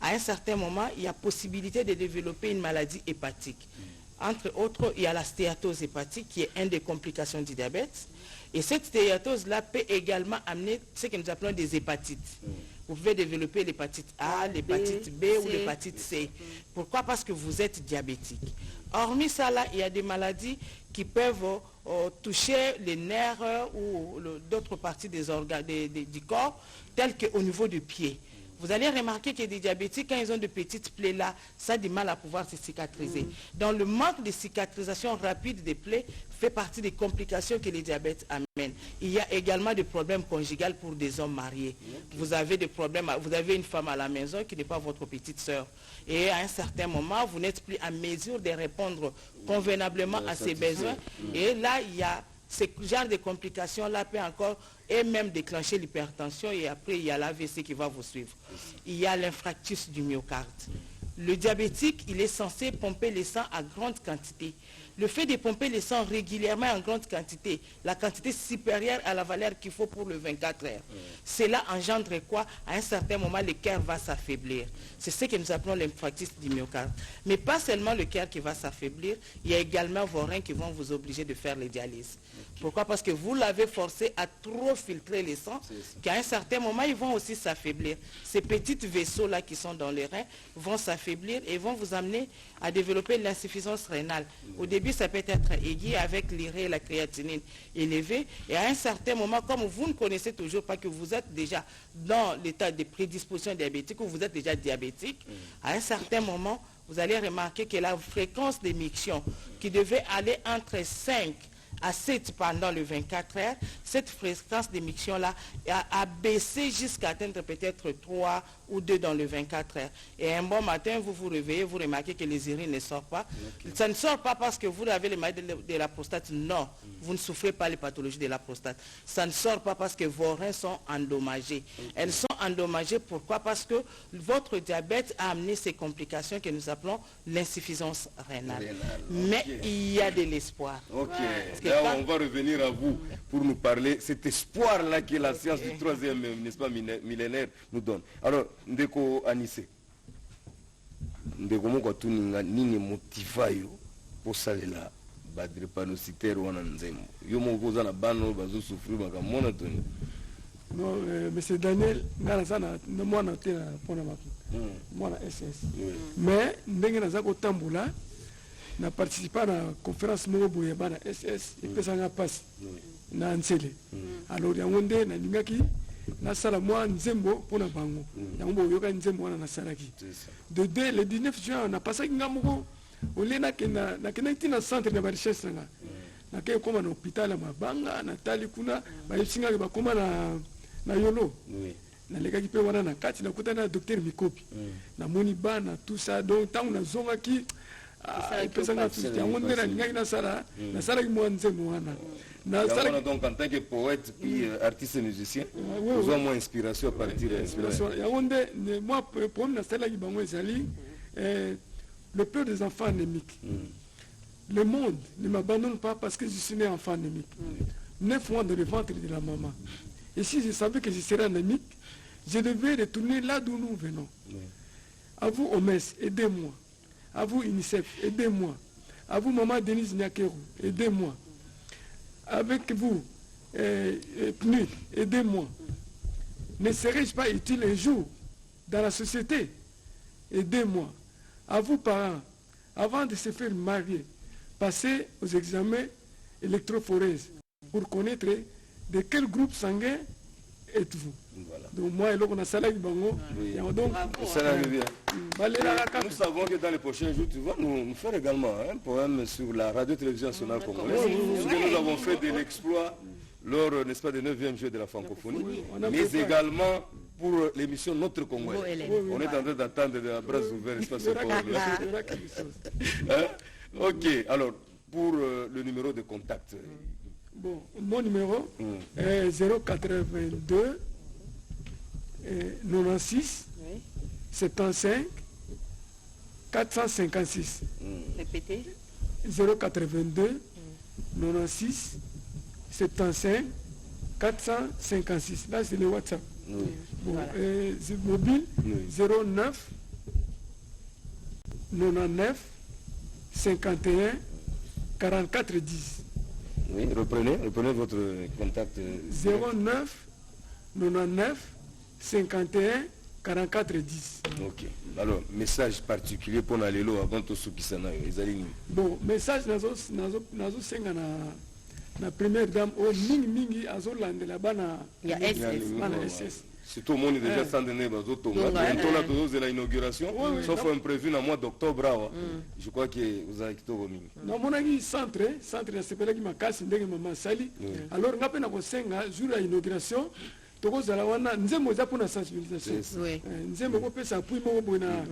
à un certain moment, il y a possibilité de développer une maladie hépatique. Entre autres, il y a la stéatose hépatique, qui est une des complications du diabète. Et cette stéatose-là peut également amener ce que nous appelons des hépatites. Vous pouvez développer l'hépatite A, l'hépatite B ou l'hépatite C. Pourquoi? Parce que vous êtes diabétique. Hormis ça, là, il y a des maladies qui peuvent toucher les nerfs ou d'autres parties des organes du corps, telles qu'au niveau du pied. Vous allez remarquer que des diabétiques, quand ils ont de petites plaies là, ça a du mal à pouvoir se cicatriser. Donc le manque de cicatrisation rapide des plaies fait partie des complications que les diabètes amènent. Il y a également des problèmes conjugaux pour des hommes mariés. Vous avez des problèmes, vous avez une femme à la maison qui n'est pas votre petite sœur. Et à un certain moment, vous n'êtes plus à mesure de répondre convenablement à ses besoins. Et là, il y a ce genre de complications-là peut encore et même déclencher l'hypertension, et après il y a l'AVC qui va vous suivre. Il y a l'infarctus du myocarde. Le diabétique, il est censé pomper le sang à grande quantité. Le fait de pomper le sang régulièrement en grande quantité, la quantité supérieure à la valeur qu'il faut pour le 24 heures, cela engendre quoi? À un certain moment, le cœur va s'affaiblir. C'est ce que nous appelons l'infarctus du myocarde. Mais pas seulement le cœur qui va s'affaiblir, il y a également vos reins qui vont vous obliger de faire les dialyses. Pourquoi? Parce que vous l'avez forcé à trop filtrer les sangs, qu'à un certain moment, ils vont aussi s'affaiblir. Ces petits vaisseaux-là qui sont dans les reins vont s'affaiblir et vont vous amener à développer l'insuffisance rénale. Au début, ça peut être aigu avec l'urée et la créatinine élevée. Et à un certain moment, comme vous ne connaissez toujours pas que vous êtes déjà dans l'état de prédisposition diabétique ou vous êtes déjà diabétique, à un certain moment, vous allez remarquer que la fréquence d'émission qui devait aller entre 5 à 7 pendant le 24 heures, cette fréquence d'émission-là a baissé jusqu'à atteindre peut-être 3 ou 2 dans le 24 heures. Et un bon matin, vous vous réveillez, vous remarquez que les urines ne sortent pas. Ça ne sort pas parce que vous avez les maladies de la prostate. Non, vous ne souffrez pas les pathologies de la prostate. Ça ne sort pas parce que vos reins sont endommagés. Elles sont endommagées, pourquoi? Parce que votre diabète a amené ces complications que nous appelons l'insuffisance rénale. Mais il y a de l'espoir. Là, on va revenir à vous pour nous parler cet espoir-là que la science du troisième, n'est-ce pas, millénaire nous donne. Alors, Ndeko Anissé, ndeko moko atuninga nini motiva yo posalela badrépanocytaire wana nzembo yo moko oza na bana oyo bazosouffrir bakamona toni. Non, monsieur Daniel nga naza na mwana te mpona mwana SS mais ndenge naza kotambola na participa na conférence moko boye bana SS epesanga mpasi na nzele alors yango nde nalingaki nasala mwa nzembo mpona bango yango boyoka nzembo wana nasalaki de deux le 19 juin napasaki nga moko olie nakendaki ti na centre na barecherche nanga nakei koma na hôpital ya Mabanga natali kuna bayebisingaki bakoma na yolo nalekaki mpe wana na kati nakutani na docteur Mikopi namoni bana tout ça donc ntango nazongaki epesanga yango nde nalingaki nasalaki mwa nzembo wana. Donc en tant que poète puis artiste musicien, vous avez moins inspiration à partir de l'inspiration. Moi, problème nasalaki bango ezali le peur des enfants anémiques. Le monde ne m'abandonne pas parce que je suis né enfant anémique. 9 mois dans le ventre de la maman. Et si je savais que je serais anémique, je devais retourner là d'où nous venons. À vous, OMS, aidez-moi. À vous, UNICEF, aidez-moi. À vous, maman Denise Nyakeru, aidez-moi. Avec vous, PNUD, aidez-moi. Ne serais-je pas utile un jour dans la société? Aidez-moi. À vous, parents, avant de se faire marier, passez aux examens électrophorèses pour connaître de quel groupe sanguin êtes-vous. Voilà. Donc moi, on a salé bango. Nous savons que dans les prochains jours, tu vas nous faire également un poème sur la radio-télévision nationale congolaise. Nous avons fait de l'exploit lors, n'est-ce pas, des 9e Jeux de la francophonie, mais également pour l'émission Notre Congo. On est en train d'attendre de bras ouverts, n'est-ce pas, ok, alors, pour le numéro de contact. Bon, mon numéro est 082 96 75 456. Répétez. 082 96 75 456. Là, c'est le WhatsApp. Bon, voilà. Mobile 09 99 51 44 10. Oui, reprenez votre contact. 09 99 51 44 10. Ok. Alors, message particulier pour Nalelo avant tout ce qui s'en a. Bon, message nazo senga na première dame au mingi azolande la bana ya SS. Surtout, mon déjà sans donner l'inauguration, sauf un prévu dans le mois d'octobre. Je crois que vous avez quitté au ming. Non, mon ami centre, c'est pas là qui m'a cassé, maman sali. Alors, on a peine à senga jour à l'inauguration. Tokozala wana nzembo za pona sensibilisation. Nzembo ko pesa appui mo bona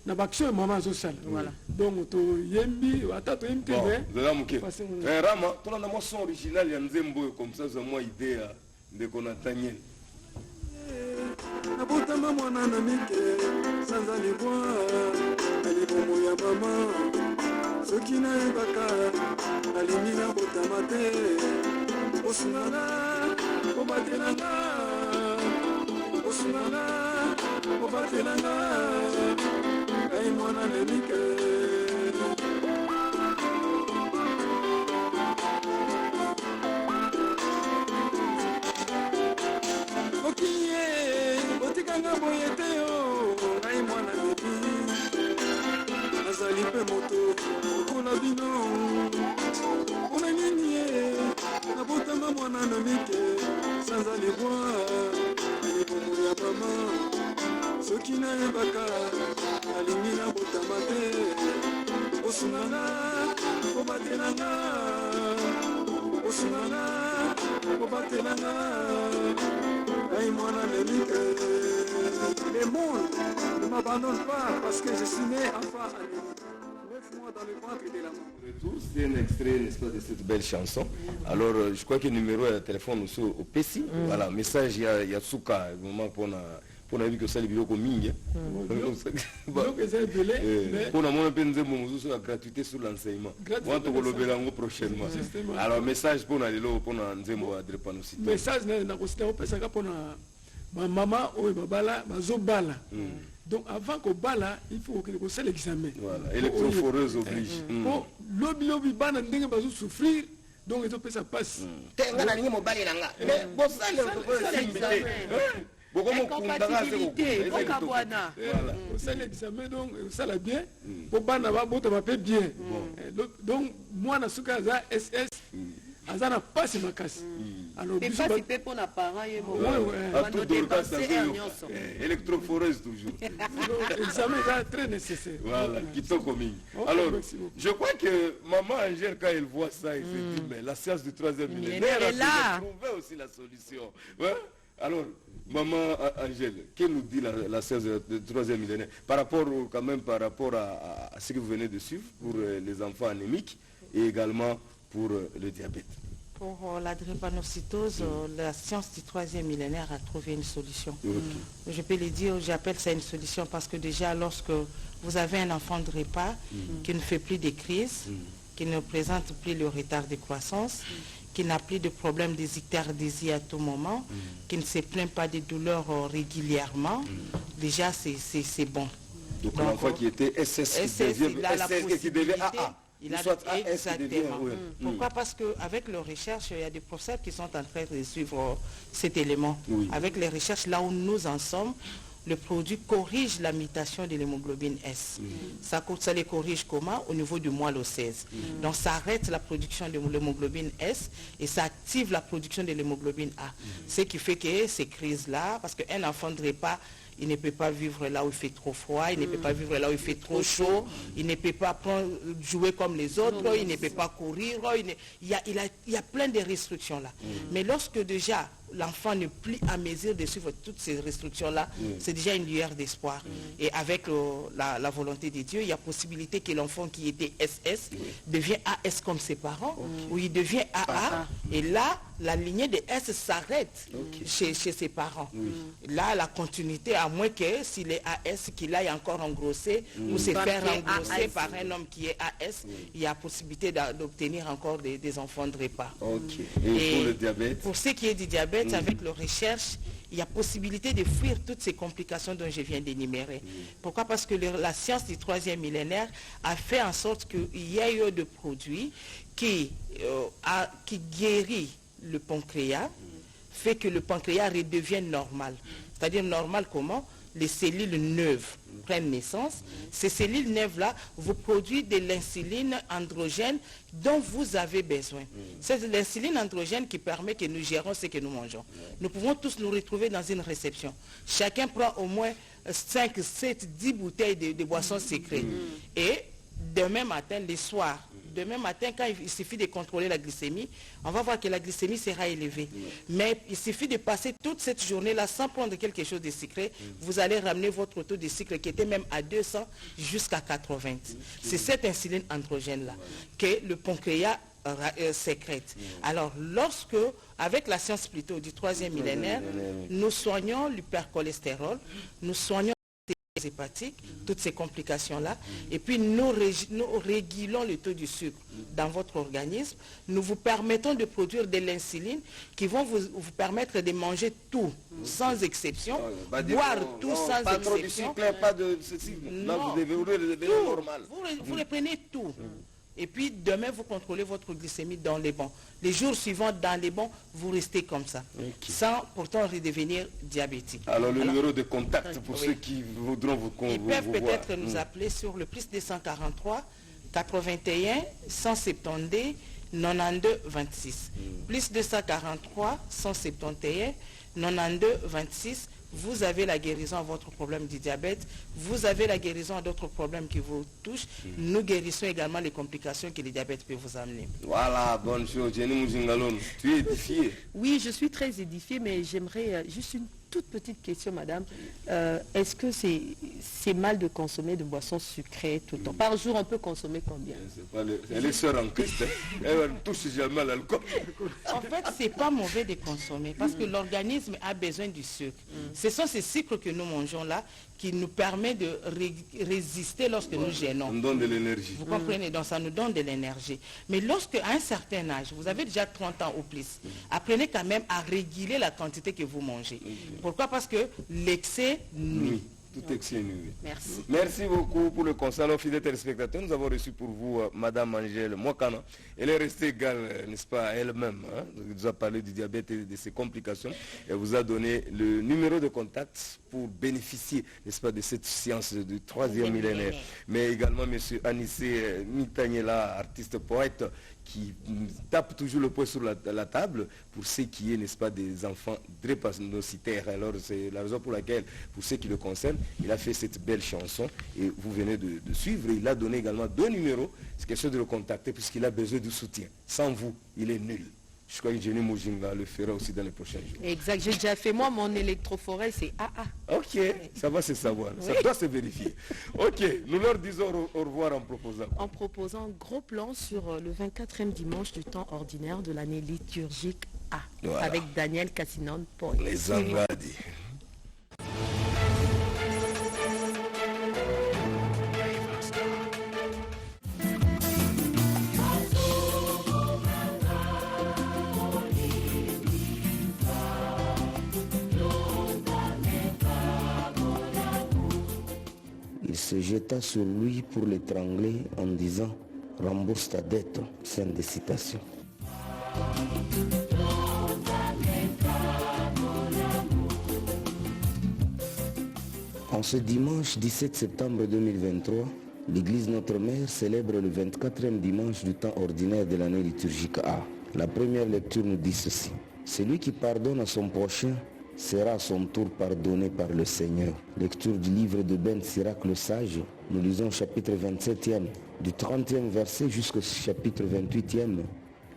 na baction maman azosala. Voilà. Donc to yembi ata to yembi te. Zala muke. Rama, to na mo son original ya nzembo comme ça moi idée de Konataniel. Nabotama mwana na mike sanza libwa alibomo ya mama soki na ebaka alingi na botama te osungana obatelanga osungana obatelanga ai mwana na mike otikanga boye te yo ngai mwana bebi nazali mpe moto okola bino mpona nini ye nabotama mwana na mike sanza libwa libomo ya mama soki nayebaka nalingi nabotama te osungana obatelanga osungana obatelanga ai mwana lemike. Le monde ne m'abandonne pas parce que je suis né enfant à 9 mois dans le ventre de la maman. C'est un extrait, n'est-ce pas, de cette belle chanson. Alors, je crois que le numéro de téléphone aussi au PC. Voilà, message, il y a Souka, moment pour na vu que ça les biloko mingi. Pour na mon penze mon sur la gratuité sur l'enseignement. On te kolobela ngo prochainement. Alors message pour na lelo pour na nzembo adrepanocyte. Message na kosita opesa ka pour na maman ou babala bazobala. Donc avant qu'on bat là, il faut que ça l'examen. Voilà, électrophoreuse oblige. Bon, lobby bana ndenge bazo souffrir, donc ils ont fait ça passe. Incompatibilité, voilà. Ça l'examen, donc ça l'a bien. Pour bana va bien. Donc moi na suka za SS azana passe ma casse. Alors mais pas si peu pour la parent et bon. Électrophoreuse toujours. L'examen est très nécessaire. Voilà, qui sont commis. Alors, je crois que maman Angèle, quand elle voit ça, elle se dit, mais la science du 3e millénaire a trouvé aussi la solution. Ouais? Alors, maman Angèle, que nous dit la science du 3e millénaire par rapport quand même par rapport à ce que vous venez de suivre pour les enfants anémiques et également pour le diabète? Pour la drépanocytose, la science du 3e millénaire a trouvé une solution. Je peux le dire, j'appelle ça une solution parce que déjà lorsque vous avez un enfant de repas qui ne fait plus de crises, qui ne présente plus le retard de croissance, qui n'a plus de problème des ictardésie à tout moment, qui ne se plaint pas de douleurs régulièrement, déjà c'est bon. Donc l'enfant qui était SS, qui devait AA. Il a exactement. Pourquoi? Parce qu'avec les recherches, il y a des professeurs qui sont en train de suivre cet élément. Avec les recherches, là où nous en sommes, le produit corrige la mutation de l'hémoglobine S. Ça les corrige comment? Au niveau du moelle osseuse. Donc ça arrête la production de l'hémoglobine S et ça active la production de l'hémoglobine A. Ce qui fait que ces crises-là, parce qu'un enfant ne devrait pas, il ne peut pas vivre là où il fait trop froid, il ne peut pas vivre là où il fait trop chaud, il ne peut pas jouer comme les autres, il ne peut pas courir, il y a plein de restrictions là. Mais lorsque déjà l'enfant n'est plus à mesure de suivre toutes ces restrictions-là, c'est déjà une lueur d'espoir. Et avec la volonté de Dieu, il y a possibilité que l'enfant qui était SS devient AS comme ses parents, ou il devient AA, et là, la lignée de S s'arrête chez ses parents. Là, la continuité, à moins que s'il est AS, qu'il aille encore engrosser, ou se faire engrosser par un homme qui est AS, il y a possibilité d'obtenir encore des enfants de repas. Et pour le diabète? Pour ce qui est du diabète, avec la recherche, il y a possibilité de fuir toutes ces complications dont je viens d'énumérer. Pourquoi? Parce que la science du 3e millénaire a fait en sorte qu'il y ait eu des produits qui guérit le pancréas, fait que le pancréas redevienne normal. C'est-à-dire normal comment? Les cellules neuves prennent naissance. Ces cellules neuves-là vous produisent de l'insuline androgène dont vous avez besoin. C'est l'insuline androgène qui permet que nous gérons ce que nous mangeons. Nous pouvons tous nous retrouver dans une réception. Chacun prend au moins 5, 7, 10 bouteilles de boissons secrètes. Et demain matin, le soir, quand il suffit de contrôler la glycémie, on va voir que la glycémie sera élevée. Mais il suffit de passer toute cette journée-là sans prendre quelque chose de sucré, vous allez ramener votre taux de sucre qui était même à 200 jusqu'à 80. C'est cette insuline androgène-là que le pancréas sécrète. Alors, lorsque, avec la science plutôt du 3e millénaire, nous soignons l'hypercholestérol, nous soignons les hépatiques, toutes ces complications-là, et puis nous régulons le taux du sucre dans votre organisme, nous vous permettons de produire de l'insuline qui vont vous permettre de manger tout, sans exception, boire tout sans exception. Pas de ceci. Là, vous devez normal. Vous reprenez tout. Et puis demain, vous contrôlez votre glycémie dans les bons. Les jours suivants, dans les bons, vous restez comme ça, sans pourtant redevenir diabétique. Alors le numéro de contact pour ceux qui voudront vous voir. Ils peuvent peut-être nous appeler sur le plus 243 81 170 92 26. Plus 243 171 92 26. Vous avez la guérison à votre problème du diabète, vous avez la guérison à d'autres problèmes qui vous touchent. Nous guérissons également les complications que le diabète peut vous amener. Voilà, bonne chose. Jenny Mouzingalon, tu es édifiée? Oui, je suis très édifiée, mais j'aimerais juste une toute petite question, madame. Est-ce que c'est mal de consommer de boissons sucrées tout le temps? Par jour, on peut consommer combien? Elle est sœur en Christ, elle ne touche jamais à l'alcool. En fait, ce n'est pas mauvais de consommer parce que l'organisme a besoin du sucre. Ce sont ces sucres que nous mangeons là qui nous permet de résister lorsque nous gênons. Ça nous donne de l'énergie. Vous comprenez? Donc ça nous donne de l'énergie. Mais lorsque, à un certain âge, vous avez déjà 30 ans ou plus, apprenez quand même à réguler la quantité que vous mangez. Pourquoi? Parce que l'excès nuit. Tout exténué. Merci. Merci beaucoup pour le conseil. Alors, fidèles téléspectateurs, nous avons reçu pour vous Madame Angèle Mwakana. Elle est restée égale, n'est-ce pas, à elle-même. Hein? Elle nous a parlé du diabète et de ses complications. Elle vous a donné le numéro de contact pour bénéficier, n'est-ce pas, de cette science du 3e millénaire. Mais également M. Anissé Mitaniela, artiste poète, qui tape toujours le poing sur la table pour ce qui est, n'est-ce pas, des enfants drépanocytaires. Alors c'est la raison pour laquelle, pour ceux qui le concernent, il a fait cette belle chanson et vous venez de suivre. Il a donné également 2 numéros. C'est quelque chose de le contacter puisqu'il a besoin de soutien. Sans vous, il est nul. Je crois que Jenny Mojinga le fera aussi dans les prochains jours. Exact, j'ai déjà fait moi, mon électroforêt, c'est AA. Ok, ça va se savoir, ça doit se vérifier. Ok, nous leur disons au revoir en proposant. En proposant un gros plan sur le 24e dimanche du temps ordinaire de l'année liturgique A, voilà, avec Daniel Cassinon Poy. Les Angadi. Il se jeta sur lui pour l'étrangler en disant « Rembourse ta dette ». Fin de citation. En ce dimanche 17 septembre 2023, l'église Notre-Mère célèbre le 24e dimanche du temps ordinaire de l'année liturgique A. La première lecture nous dit ceci. Celui qui pardonne à son prochain sera à son tour pardonné par le Seigneur. Lecture du livre de Ben Sirac le Sage. Nous lisons chapitre 27e, du 30e verset jusqu'au chapitre 28e,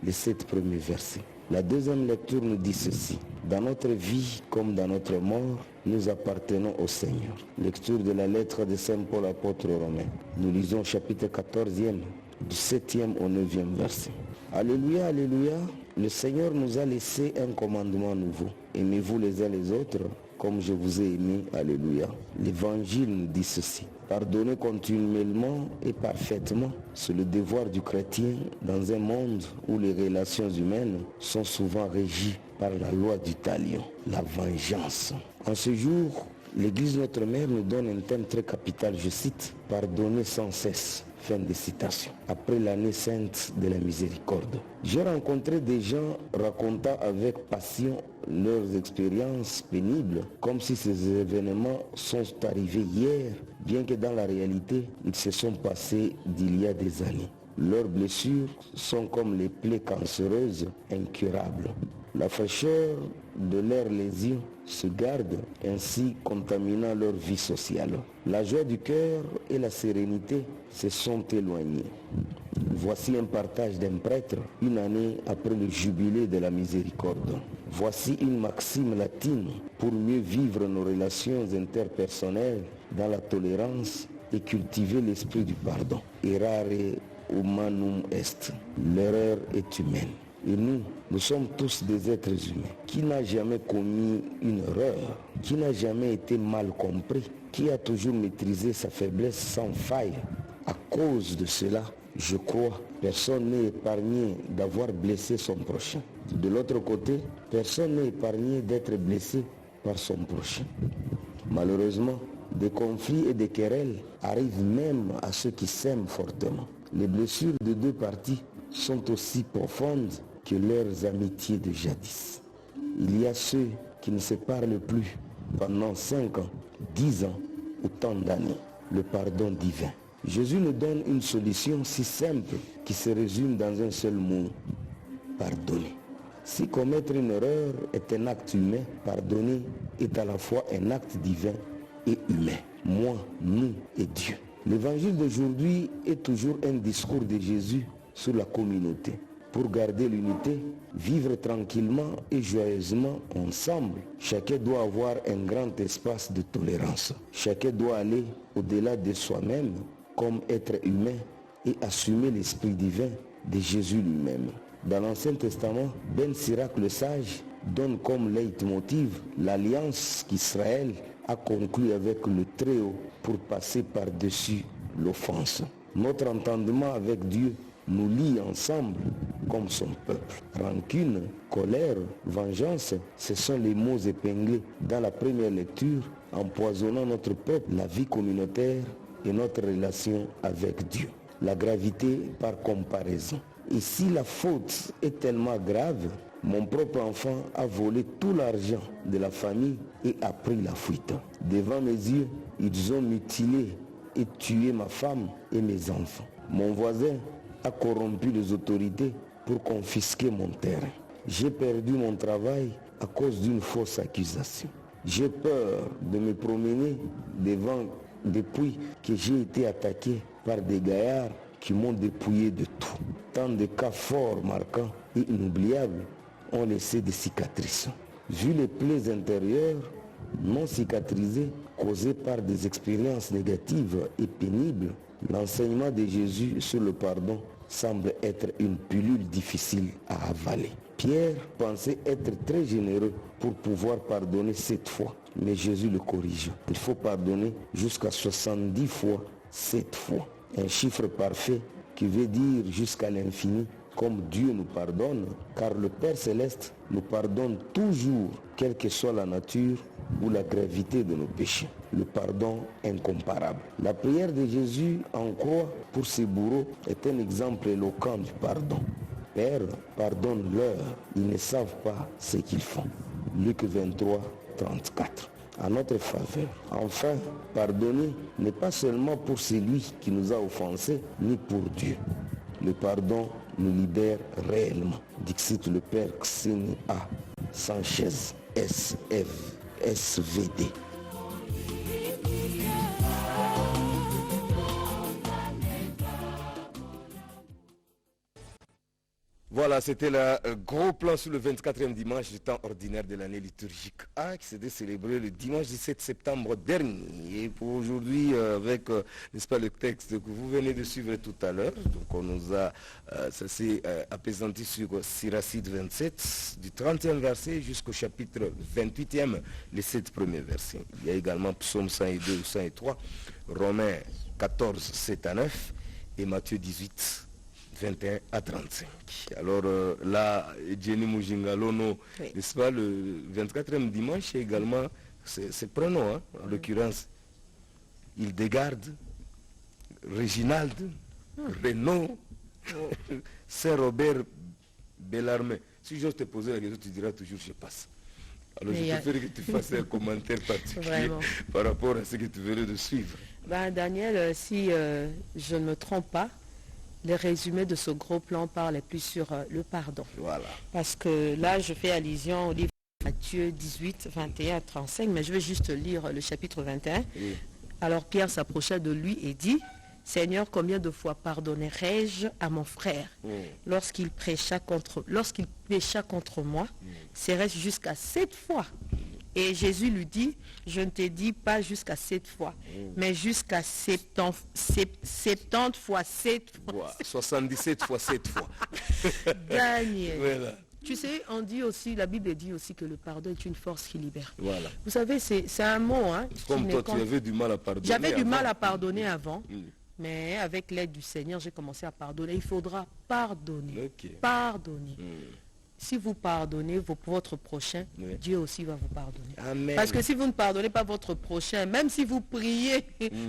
les 7 premiers versets. La deuxième lecture nous dit ceci. Dans notre vie comme dans notre mort, nous appartenons au Seigneur. Lecture de la lettre de Saint Paul apôtre aux Romains. Nous lisons chapitre 14e, du 7e au 9e verset. Alléluia, alléluia. Le Seigneur nous a laissé un commandement nouveau. Aimez-vous les uns les autres comme je vous ai aimé. Alléluia. L'Évangile nous dit ceci. Pardonner continuellement et parfaitement, c'est le devoir du chrétien dans un monde où les relations humaines sont souvent régies par la loi du talion, la vengeance. En ce jour, l'Église Notre-Mère nous donne un thème très capital, je cite, « Pardonner sans cesse ». Fin de citation. Après l'année sainte de la miséricorde. J'ai rencontré des gens racontant avec passion leurs expériences pénibles, comme si ces événements sont arrivés hier, bien que dans la réalité, ils se sont passés d'il y a des années. Leurs blessures sont comme les plaies cancéreuses incurables. La fraîcheur de leurs lésions se garde, ainsi contaminant leur vie sociale. La joie du cœur et la sérénité se sont éloignés. Voici un partage d'un prêtre une année après le jubilé de la miséricorde. Voici une maxime latine pour mieux vivre nos relations interpersonnelles dans la tolérance et cultiver l'esprit du pardon. Errare humanum est. L'erreur est humaine. Et nous sommes tous des êtres humains. Qui n'a jamais commis une erreur? Qui n'a jamais été mal compris? Qui a toujours maîtrisé sa faiblesse sans faille? À cause de cela, je crois, personne n'est épargné d'avoir blessé son prochain. De l'autre côté, personne n'est épargné d'être blessé par son prochain. Malheureusement, des conflits et des querelles arrivent même à ceux qui s'aiment fortement. Les blessures de deux parties sont aussi profondes que leurs amitiés de jadis. Il y a ceux qui ne se parlent plus pendant 5 ans, 10 ans ou tant d'années. Le pardon divin. Jésus nous donne une solution si simple qui se résume dans un seul mot. Pardonner. Si commettre une erreur est un acte humain, pardonner est à la fois un acte divin et humain. Moi, nous et Dieu. L'évangile d'aujourd'hui est toujours un discours de Jésus sur la communauté. Pour garder l'unité, vivre tranquillement et joyeusement ensemble, chacun doit avoir un grand espace de tolérance. Chacun doit aller au-delà de soi-même comme être humain et assumer l'esprit divin de Jésus lui-même. Dans l'Ancien Testament, Ben Sirac le Sage donne comme leitmotiv l'alliance qu'Israël a conclue avec le Très-Haut pour passer par-dessus l'offense. Notre entendement avec Dieu nous lie ensemble comme son peuple. Rancune, colère, vengeance, ce sont les mots épinglés dans la première lecture empoisonnant notre peuple, la vie communautaire et notre relation avec Dieu. La gravité par comparaison. Et si la faute est tellement grave, mon propre enfant a volé tout l'argent de la famille et a pris la fuite. Devant mes yeux, ils ont mutilé et tué ma femme et mes enfants. Mon voisin a corrompu les autorités pour confisquer mon terrain. J'ai perdu mon travail à cause d'une fausse accusation. J'ai peur de me promener depuis que j'ai été attaqué par des gaillards qui m'ont dépouillé de tout. Tant de cas forts, marquants et inoubliables ont laissé des cicatrices. Vu les plaies intérieures non cicatrisées causées par des expériences négatives et pénibles, l'enseignement de Jésus sur le pardon semble être une pilule difficile à avaler. Pierre pensait être très généreux pour pouvoir pardonner 7 fois, mais Jésus le corrige. Il faut pardonner jusqu'à 70 fois 7 fois. Un chiffre parfait qui veut dire jusqu'à l'infini, comme Dieu nous pardonne, car le Père Céleste nous pardonne toujours, quelle que soit la nature ou la gravité de nos péchés. Le pardon incomparable. La prière de Jésus en croix pour ses bourreaux est un exemple éloquent du pardon. Père, pardonne-leur, ils ne savent pas ce qu'ils font. Luc 23, 34. À notre faveur. Enfin, pardonner n'est pas seulement pour celui qui nous a offensés, ni pour Dieu. Le pardon nous libère réellement. Dixit le Père Xeni A. Sanchez, SVD. Voilà, c'était le gros plan sur le 24e dimanche du temps ordinaire de l'année liturgique A qui s'était célébré le dimanche 17 septembre dernier. Et pour aujourd'hui, avec, n'est-ce pas, le texte que vous venez de suivre tout à l'heure, donc on nous a, ça s'est apaisanti sur Siracide 27, du 30e verset jusqu'au chapitre 28e, les 7 premiers versets. Il y a également Psaume 102 ou 103, Romains 14, 7 à 9 et Matthieu 18. 21 à 35. Alors là, Jenny Moujingalono, oui, n'est-ce pas, le 24e dimanche, également, c'est prénom, hein, en l'occurrence, Hildegarde, Réginald, Renaud, Saint-Robert, Bellarmé. Si j'ose te poser la question, tu diras toujours je passe. Alors je préfère que tu fasses un commentaire particulier par rapport à ce que tu venais de suivre. Ben, Daniel, si je ne me trompe pas, le résumé de ce gros plan parle plus sur le pardon. Voilà. Parce que là, je fais allusion au livre de Matthieu 18, 21 à 35, mais je vais juste lire le chapitre 21. Oui. Alors Pierre s'approcha de lui et dit, « Seigneur, combien de fois pardonnerai-je à mon frère lorsqu'il pécha contre moi? Serait-ce jusqu'à 7 fois ?» Et Jésus lui dit, je ne te dis pas jusqu'à 7 fois, mais jusqu'à 70 fois 7 fois. 77 fois 7 fois. Daniel. Voilà. Tu sais, on dit aussi, la Bible dit aussi que le pardon est une force qui libère. Voilà. Vous savez, c'est un mot. Hein, comme toi, tu avais du mal à pardonner. J'avais du mal à pardonner avant. Mais avec l'aide du Seigneur, j'ai commencé à pardonner. Il faudra pardonner. Okay. Pardonner. Si vous pardonnez votre prochain, Dieu aussi va vous pardonner. Amen. Parce que si vous ne pardonnez pas votre prochain, même si vous priez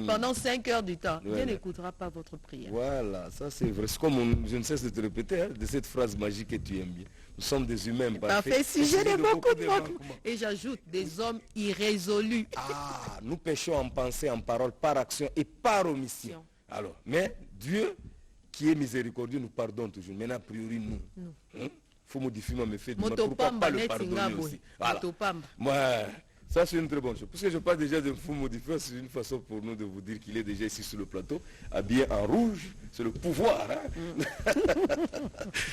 pendant 5 heures du temps, Dieu n'écoutera pas votre prière. Voilà, ça c'est vrai. C'est comme je ne cesse de te répéter, hein, de cette phrase magique que tu aimes bien. Nous sommes des humains parfaits. Si j'ai beaucoup de manquements. Et j'ajoute, des hommes irrésolus. Ah, nous péchons en pensée, en parole, par action et par omission. Alors, mais Dieu, qui est miséricordieux, nous pardonne toujours. Mais a priori, nous. Faut modifier mes faits, pourquoi pas le pardonner aussi. Voilà. Moi, ça c'est une très bonne chose. Parce que je parle déjà de fou modifier, c'est une façon pour nous de vous dire qu'il est déjà ici sur le plateau, habillé en rouge, c'est le pouvoir. Hein?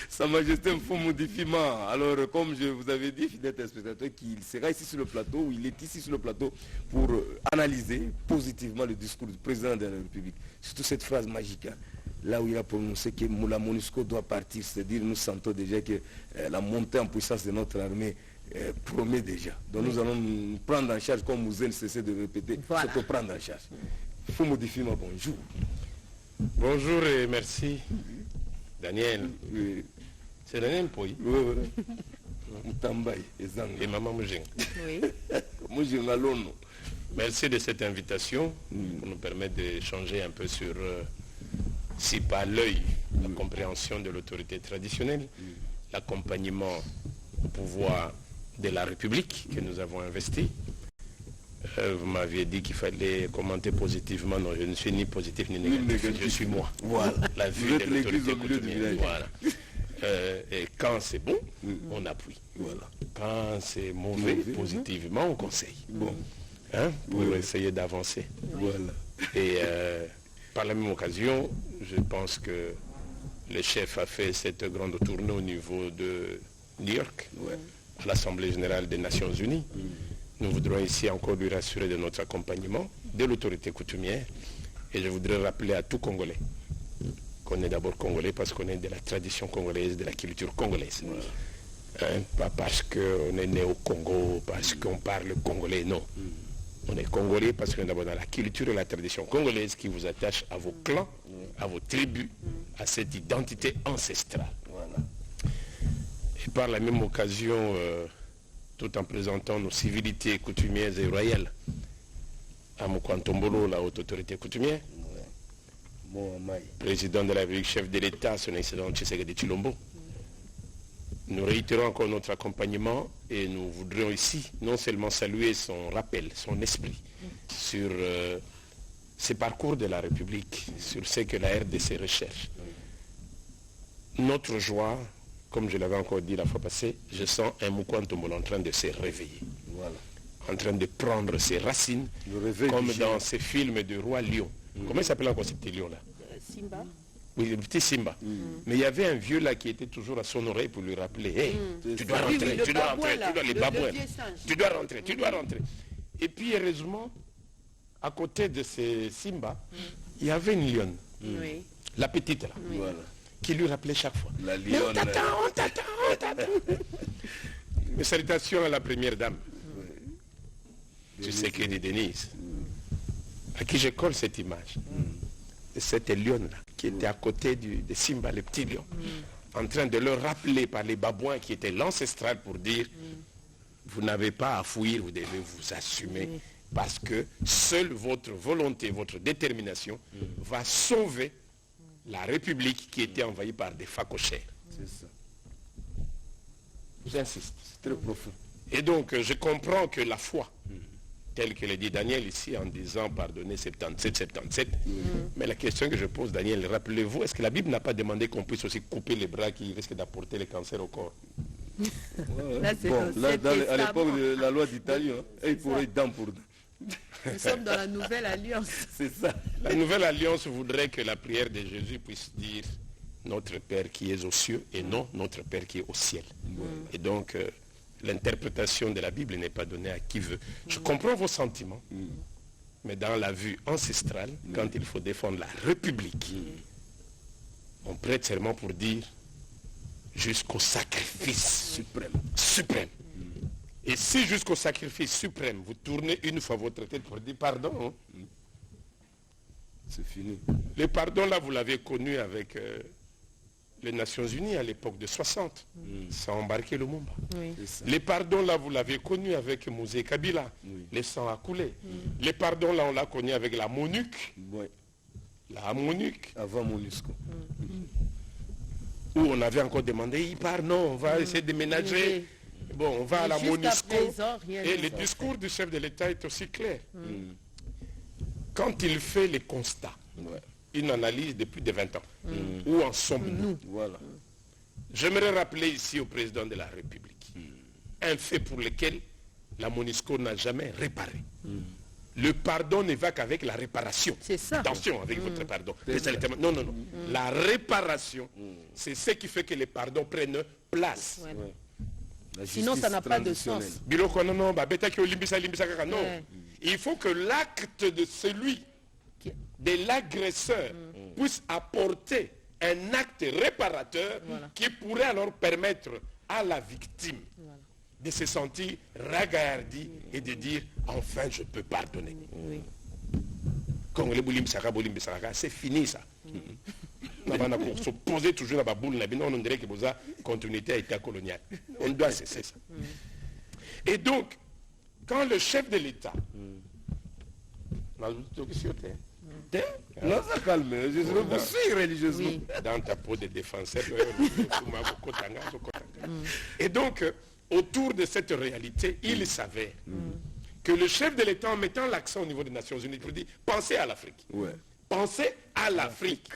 Sa Majesté un faux modifiement. Alors, comme je vous avais dit, fidèle téléspectateur, qu'il sera ici sur le plateau, ou il est ici sur le plateau pour analyser positivement le discours du président de la République. Surtout cette phrase magique. Hein? Là où il a prononcé que la MONUSCO doit partir, c'est-à-dire nous sentons déjà que la montée en puissance de notre armée promet déjà. Donc nous allons nous prendre en charge, comme Mouzen cessait de répéter, c'est pour prendre en charge. Il faut modifier ma bonjour. Bonjour et merci. Daniel. Oui. C'est Daniel Poy. Oui, oui. Moutambaye et Zanga. Et Maman Moujeng. Oui. Moujeng Alono. Merci de cette invitation pour nous permettre d'échanger un peu sur, si pas l'œil, la compréhension de l'autorité traditionnelle, l'accompagnement au pouvoir de la République que nous avons investi. Vous m'aviez dit qu'il fallait commenter positivement. Non, je ne suis ni positif ni négatif. Je suis moi. Voilà. La vue de l'autorité coutumière. Voilà. Et quand c'est bon, on appuie. Voilà. Quand c'est mauvais, positivement, on conseille. Bon. Hein, pour essayer d'avancer. Voilà. Et par la même occasion, je pense que le chef a fait cette grande tournée au niveau de New York, à l'Assemblée générale des Nations Unies. Nous voudrons ici encore lui rassurer de notre accompagnement, de l'autorité coutumière. Et je voudrais rappeler à tout Congolais qu'on est d'abord Congolais parce qu'on est de la tradition congolaise, de la culture congolaise. Hein, pas parce qu'on est né au Congo, parce qu'on parle congolais, non. On est Congolais parce qu'on est d'abord dans la culture et la tradition congolaise qui vous attache à vos clans, à vos tribus, à cette identité ancestrale. Voilà. Et par la même occasion, tout en présentant nos civilités coutumières et royales à Mokwantombolo, la haute autorité coutumière, président de la République, chef de l'État, son excellence Tshisekedi Tshilombo, nous réitérons encore notre accompagnement et nous voudrions ici non seulement saluer son rappel, son esprit sur ces parcours de la République, sur ce que la RDC recherche. Notre joie, comme je l'avais encore dit la fois passée, je sens un Mokwantombolo en train de se réveiller, en train de prendre ses racines, comme dans ces films de Roi Lion. Comment il s'appelle encore ce petit lion-là? Simba. Oui, le petit Simba. Mais il y avait un vieux là qui était toujours à son oreille pour lui rappeler, hey, tu dois rentrer, tu dois rentrer, tu dois les babouins, tu dois rentrer, tu dois rentrer. Et puis heureusement, à côté de ce Simba, il y avait une lionne, la petite là, qui lui rappelait chaque fois. La lionne. On t'attend, on t'attend, on t'attend. Mes salutations à la première dame. Tu sais que dit Denise, à qui je colle cette image. Cette lionne-là, qui était à côté de Simba, le petit lion, en train de leur rappeler par les babouins qui étaient l'ancestral pour dire, vous n'avez pas à fuir, vous devez vous assumer, parce que seule votre volonté, votre détermination va sauver la République qui était envahie par des phacochères. C'est ça. J'insiste. C'est très profond. Et donc, je comprends que la foi, tel que l'a dit Daniel ici en disant pardonnez 77. Mais la question que je pose, Daniel, rappelez-vous, est-ce que la Bible n'a pas demandé qu'on puisse aussi couper les bras qui risquent d'apporter le cancer au corps? Là, à l'époque de la loi d'Italie, il pourrait dent pour dent. Nous sommes dans la nouvelle alliance. C'est ça. La nouvelle alliance voudrait que la prière de Jésus puisse dire notre Père qui est aux cieux et non notre Père qui est au ciel. Et donc, l'interprétation de la Bible n'est pas donnée à qui veut. Je comprends vos sentiments, mais dans la vue ancestrale, quand il faut défendre la République, on prête serment pour dire jusqu'au sacrifice suprême. Et si jusqu'au sacrifice suprême, vous tournez une fois votre tête pour dire pardon, c'est fini. Le pardon, là, vous l'avez connu avec les Nations Unies à l'époque de 60, ça a embarqué le Lumumba. Les pardons, là, vous l'avez connu avec Mosé Kabila, le sang a coulé. Les pardons, là, on l'a connu avec la MONUC, la MONUC. Avant MONUSCO. Où on avait encore demandé, il part, non, on va essayer de ménager. Bon, on va à la MONUSCO. Et le discours du chef de l'État est aussi clair. Quand il fait les constats, une analyse de plus de 20 ans, où en sommes-nous? J'aimerais rappeler ici au président de la République un fait pour lequel la MONUSCO n'a jamais réparé. Le pardon ne va qu'avec la réparation. C'est ça. Attention avec votre pardon. Non. La réparation, c'est ce qui fait que les pardons prennent place. Sinon, ça n'a pas de sens. Non. Il faut que l'acte de celui, de l'agresseur, puisse apporter un acte réparateur qui pourrait alors permettre à la victime de se sentir ragaillardi et de dire enfin je peux pardonner. C'est fini ça. On s'oppose toujours à la boule, on dirait que la continuité a été coloniale. On doit cesser ça. Et donc, quand le chef de l'État Non, ça calme. Je vous suis religieusement. Oui. Dans ta peau de défenseur. Et donc, autour de cette réalité, il s'avère que le chef de l'État, en mettant l'accent au niveau des Nations Unies, pour dire, pensez à l'Afrique. Ouais. Pensez à l'Afrique.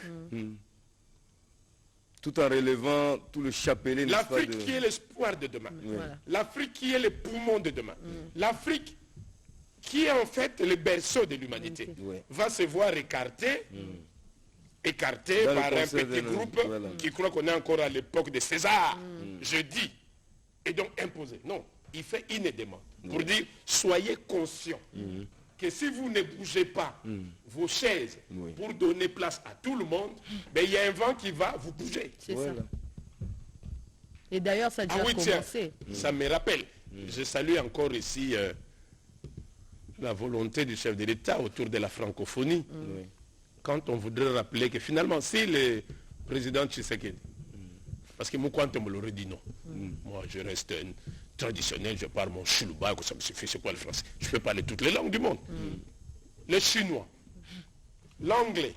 Tout en relevant tout le chapelet. L'Afrique qui est l'espoir de demain. Voilà. L'Afrique qui est le poumon de demain. L'Afrique qui est en fait le berceau de l'humanité, Ouais. va se voir écarté Dans le par un Conseil petit de groupe voilà. qui croit qu'on est encore à l'époque de César. Je dis. Et donc imposé. Non, il fait une demande pour dire, soyez conscients que si vous ne bougez pas vos chaises Oui. pour donner place à tout le monde, ben, il y a un vent qui va vous bouger. C'est Voilà. ça. Et d'ailleurs, ça a déjà Ah oui, tiens, commencé. ça me rappelle. Je salue encore ici la volonté du chef de l'État autour de la francophonie. Oui. Quand on voudrait rappeler que finalement, si le président Tshisekedi, parce que moi, quand on me l'aurait dit non, moi je reste un traditionnel, je parle mon choulouba, que ça me suffit, c'est quoi le français? Je peux parler toutes les langues du monde. Le chinois, l'anglais,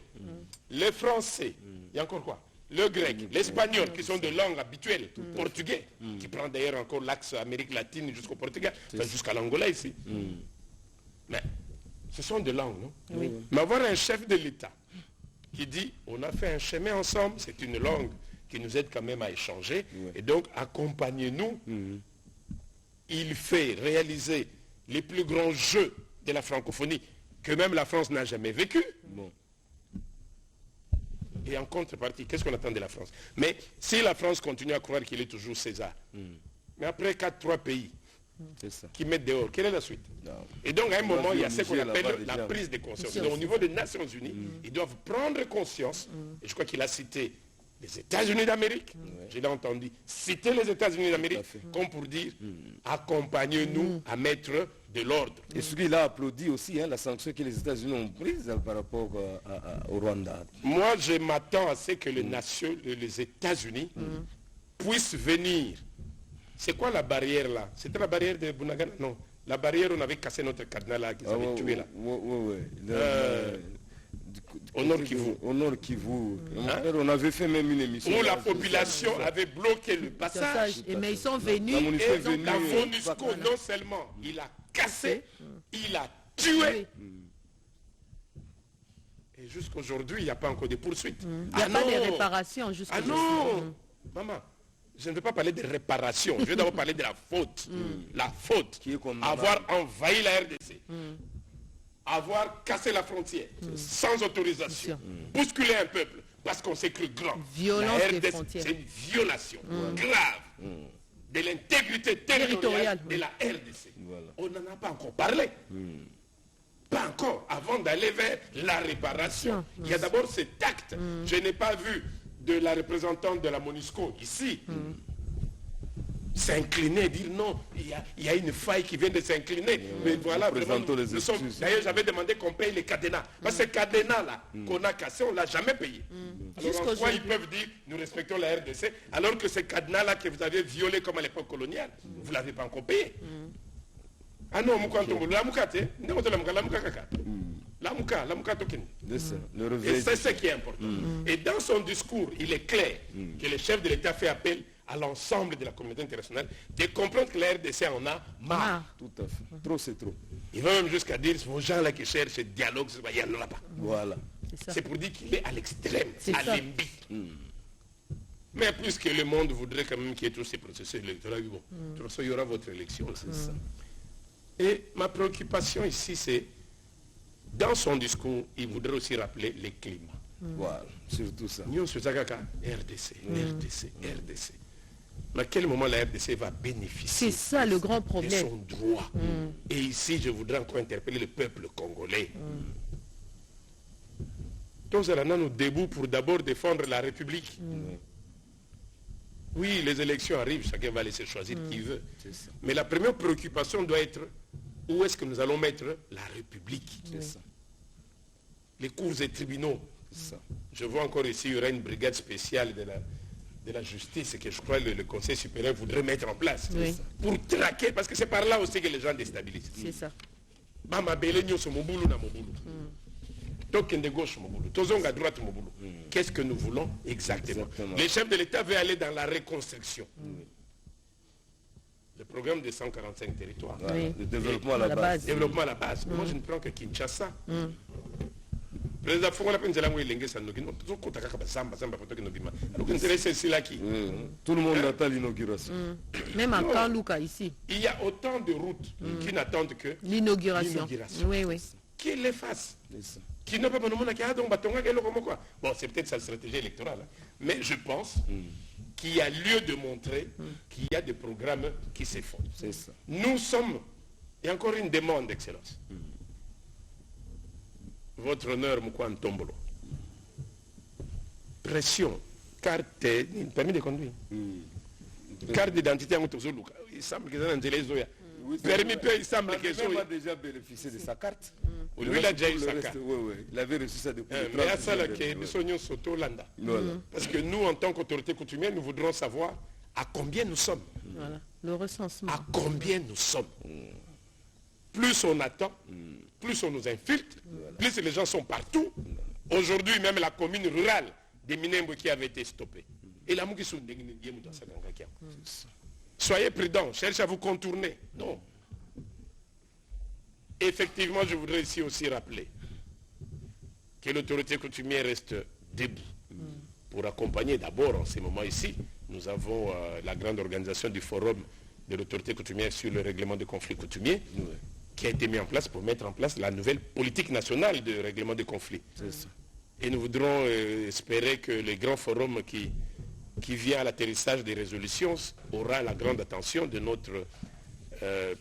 le français, il y a encore quoi? Le grec, l'espagnol, qui sont des langues habituelles, portugais, qui prend d'ailleurs encore l'axe Amérique latine jusqu'au Portugal, enfin, jusqu'à l'Angola ici. Mais ce sont des langues, non? Oui. Mais avoir un chef de l'État qui dit, on a fait un chemin ensemble, c'est une langue qui nous aide quand même à échanger, et donc accompagnez-nous. Il fait réaliser les plus grands jeux de la francophonie que même la France n'a jamais vécu. Bon. Et en contrepartie, qu'est-ce qu'on attend de la France? Mais si la France continue à croire qu'il est toujours César, mais après 4-3 pays C'est ça. qui mettent dehors, quelle est la suite? Non. Et donc à un moment, il y a ce qu'on là-bas appelle déjà. la prise de conscience. Donc, au niveau des Nations Unies, ils doivent prendre conscience, et je crois qu'il a cité les États-Unis d'Amérique, je l'ai entendu citer les États-Unis d'Amérique, comme pour dire, accompagnez-nous à mettre de l'ordre. Et ce qu'il a applaudi aussi, hein, la sanction que les États-Unis ont prise par rapport au Rwanda. Moi, je m'attends à ce que les États-Unis puissent venir. C'est quoi la barrière là? C'était la barrière de Bunagana? Non. La barrière où on avait cassé notre cadenas là, qu'ils avaient tué là. Oui. Au Nord Kivu. Au Nord Kivu. On avait fait même une émission. Où la population avait bloqué le passage. Et mais ils sont venus. La MONUSCO est Et donc venue, la MONUSCO, non seulement il a cassé, il a tué. Et jusqu'aujourd'hui, il n'y a pas encore de poursuites. Il n'y a pas de réparation jusqu'à Ah non Maman, je ne veux pas parler de réparation. Je veux d'abord parler de la faute. La faute. Qui est condamnable. Avoir envahi la RDC. Avoir cassé la frontière sans autorisation. Bousculer un peuple parce qu'on s'est cru grand. Violence La des RDC, frontières. c'est une violation grave de l'intégrité territoriale de la RDC. Voilà. On n'en a pas encore parlé. Pas encore, avant d'aller vers la réparation. Il y a d'abord cet acte. Je n'ai pas vu de la représentante de la MONUSCO ici s'incliner et dire non, il y a une faille qui vient de s'incliner. Mais voilà, vraiment, nous sommes. D'ailleurs, j'avais demandé qu'on paye les cadenas. Parce que ces cadenas-là qu'on a cassés, on ne l'a jamais payé. Alors en quoi ils peuvent dire nous respectons la RDC alors que ces cadenas-là que vous avez violés comme à l'époque coloniale, vous ne l'avez pas encore payé. Ah non, la muka token. Et c'est ce qui est important. Et dans son discours, il est clair que le chef de l'État fait appel à l'ensemble de la communauté internationale de comprendre que la RDC en a marre. Tout à fait. Trop, c'est trop. Il va même jusqu'à dire, aux gens là qui cherchent ce dialogue, il n'y en a pas. Voilà. C'est pour dire qu'il est à l'extrême, C'est à ça. l'imbi. Mais puisque le monde voudrait quand même qu'il y ait tous ces processus électoraux, bon, de toute façon, il y aura votre élection. C'est ça. Et ma préoccupation ici, c'est, dans son discours, il voudrait aussi rappeler les climats. Voilà, surtout ça. Nous, c'est ça, RDC. Mais à quel moment la RDC va bénéficier C'est ça le grand de problème. son droit? Et ici, je voudrais encore interpeller le peuple congolais. Donc, nous debout pour d'abord défendre la République. Oui, les élections arrivent, chacun va laisser choisir qui veut. Mais la première préoccupation doit être où est-ce que nous allons mettre la République? Les cours et tribunaux. Je vois encore ici, il y aura une brigade spéciale de la justice que je crois le Conseil supérieur voudrait mettre en place. Oui. Pour traquer, parce que c'est par là aussi que les gens déstabilisent. C'est ça. Mama Bele nyoso mobulu na mobulu. Tokende gauche mobulu. Tozonga droite mobulu. Qu'est-ce que nous voulons exactement? Les chefs de l'État veulent aller dans la reconstruction. Le programme des 145 territoires. Oui. Le développement à la base. Développement à la base. Moi, je ne prends que Kinshasa. Président Fongola Penzela Mouilenge Sanoki, tout le monde attend l'inauguration. Même à Kanlouka ici. Il y a autant de routes qui n'attendent que l'inauguration. Oui, oui. Qui les fasse. Qui n'a pas bon, c'est peut-être sa stratégie électorale. Mais je pense qu'il y a lieu de montrer qu'il y a des programmes qui se font. Nous sommes, il y a encore une demande d'excellence. Votre honneur, Moukouan Tombolo. Pression, carte, permis de conduire. Carte d'identité, il semble que c'est un délai. Permis, il semble que il a déjà bénéficié de sa carte. Lui, il a déjà eu sa carte. Oui, il avait reçu ça depuis. Mais à ça, parce que nous, en tant qu'autorité coutumière, nous voudrons savoir à combien nous sommes. Voilà, le recensement. À combien nous sommes. Plus on attend, plus on nous infiltre, plus les gens sont partout. Aujourd'hui, même la commune rurale des Minembwe qui avait été stoppée. Et la Mouki soyez prudents, cherchez à vous contourner. Non. Effectivement, je voudrais ici aussi rappeler que l'autorité coutumière reste debout pour accompagner d'abord en ces moments ici. Nous avons la grande organisation du forum de l'autorité coutumière sur le règlement des conflits coutumiers qui a été mis en place pour mettre en place la nouvelle politique nationale de règlement des conflits. Et nous voudrons espérer que le grand forum qui vient à l'atterrissage des résolutions aura la grande attention de notre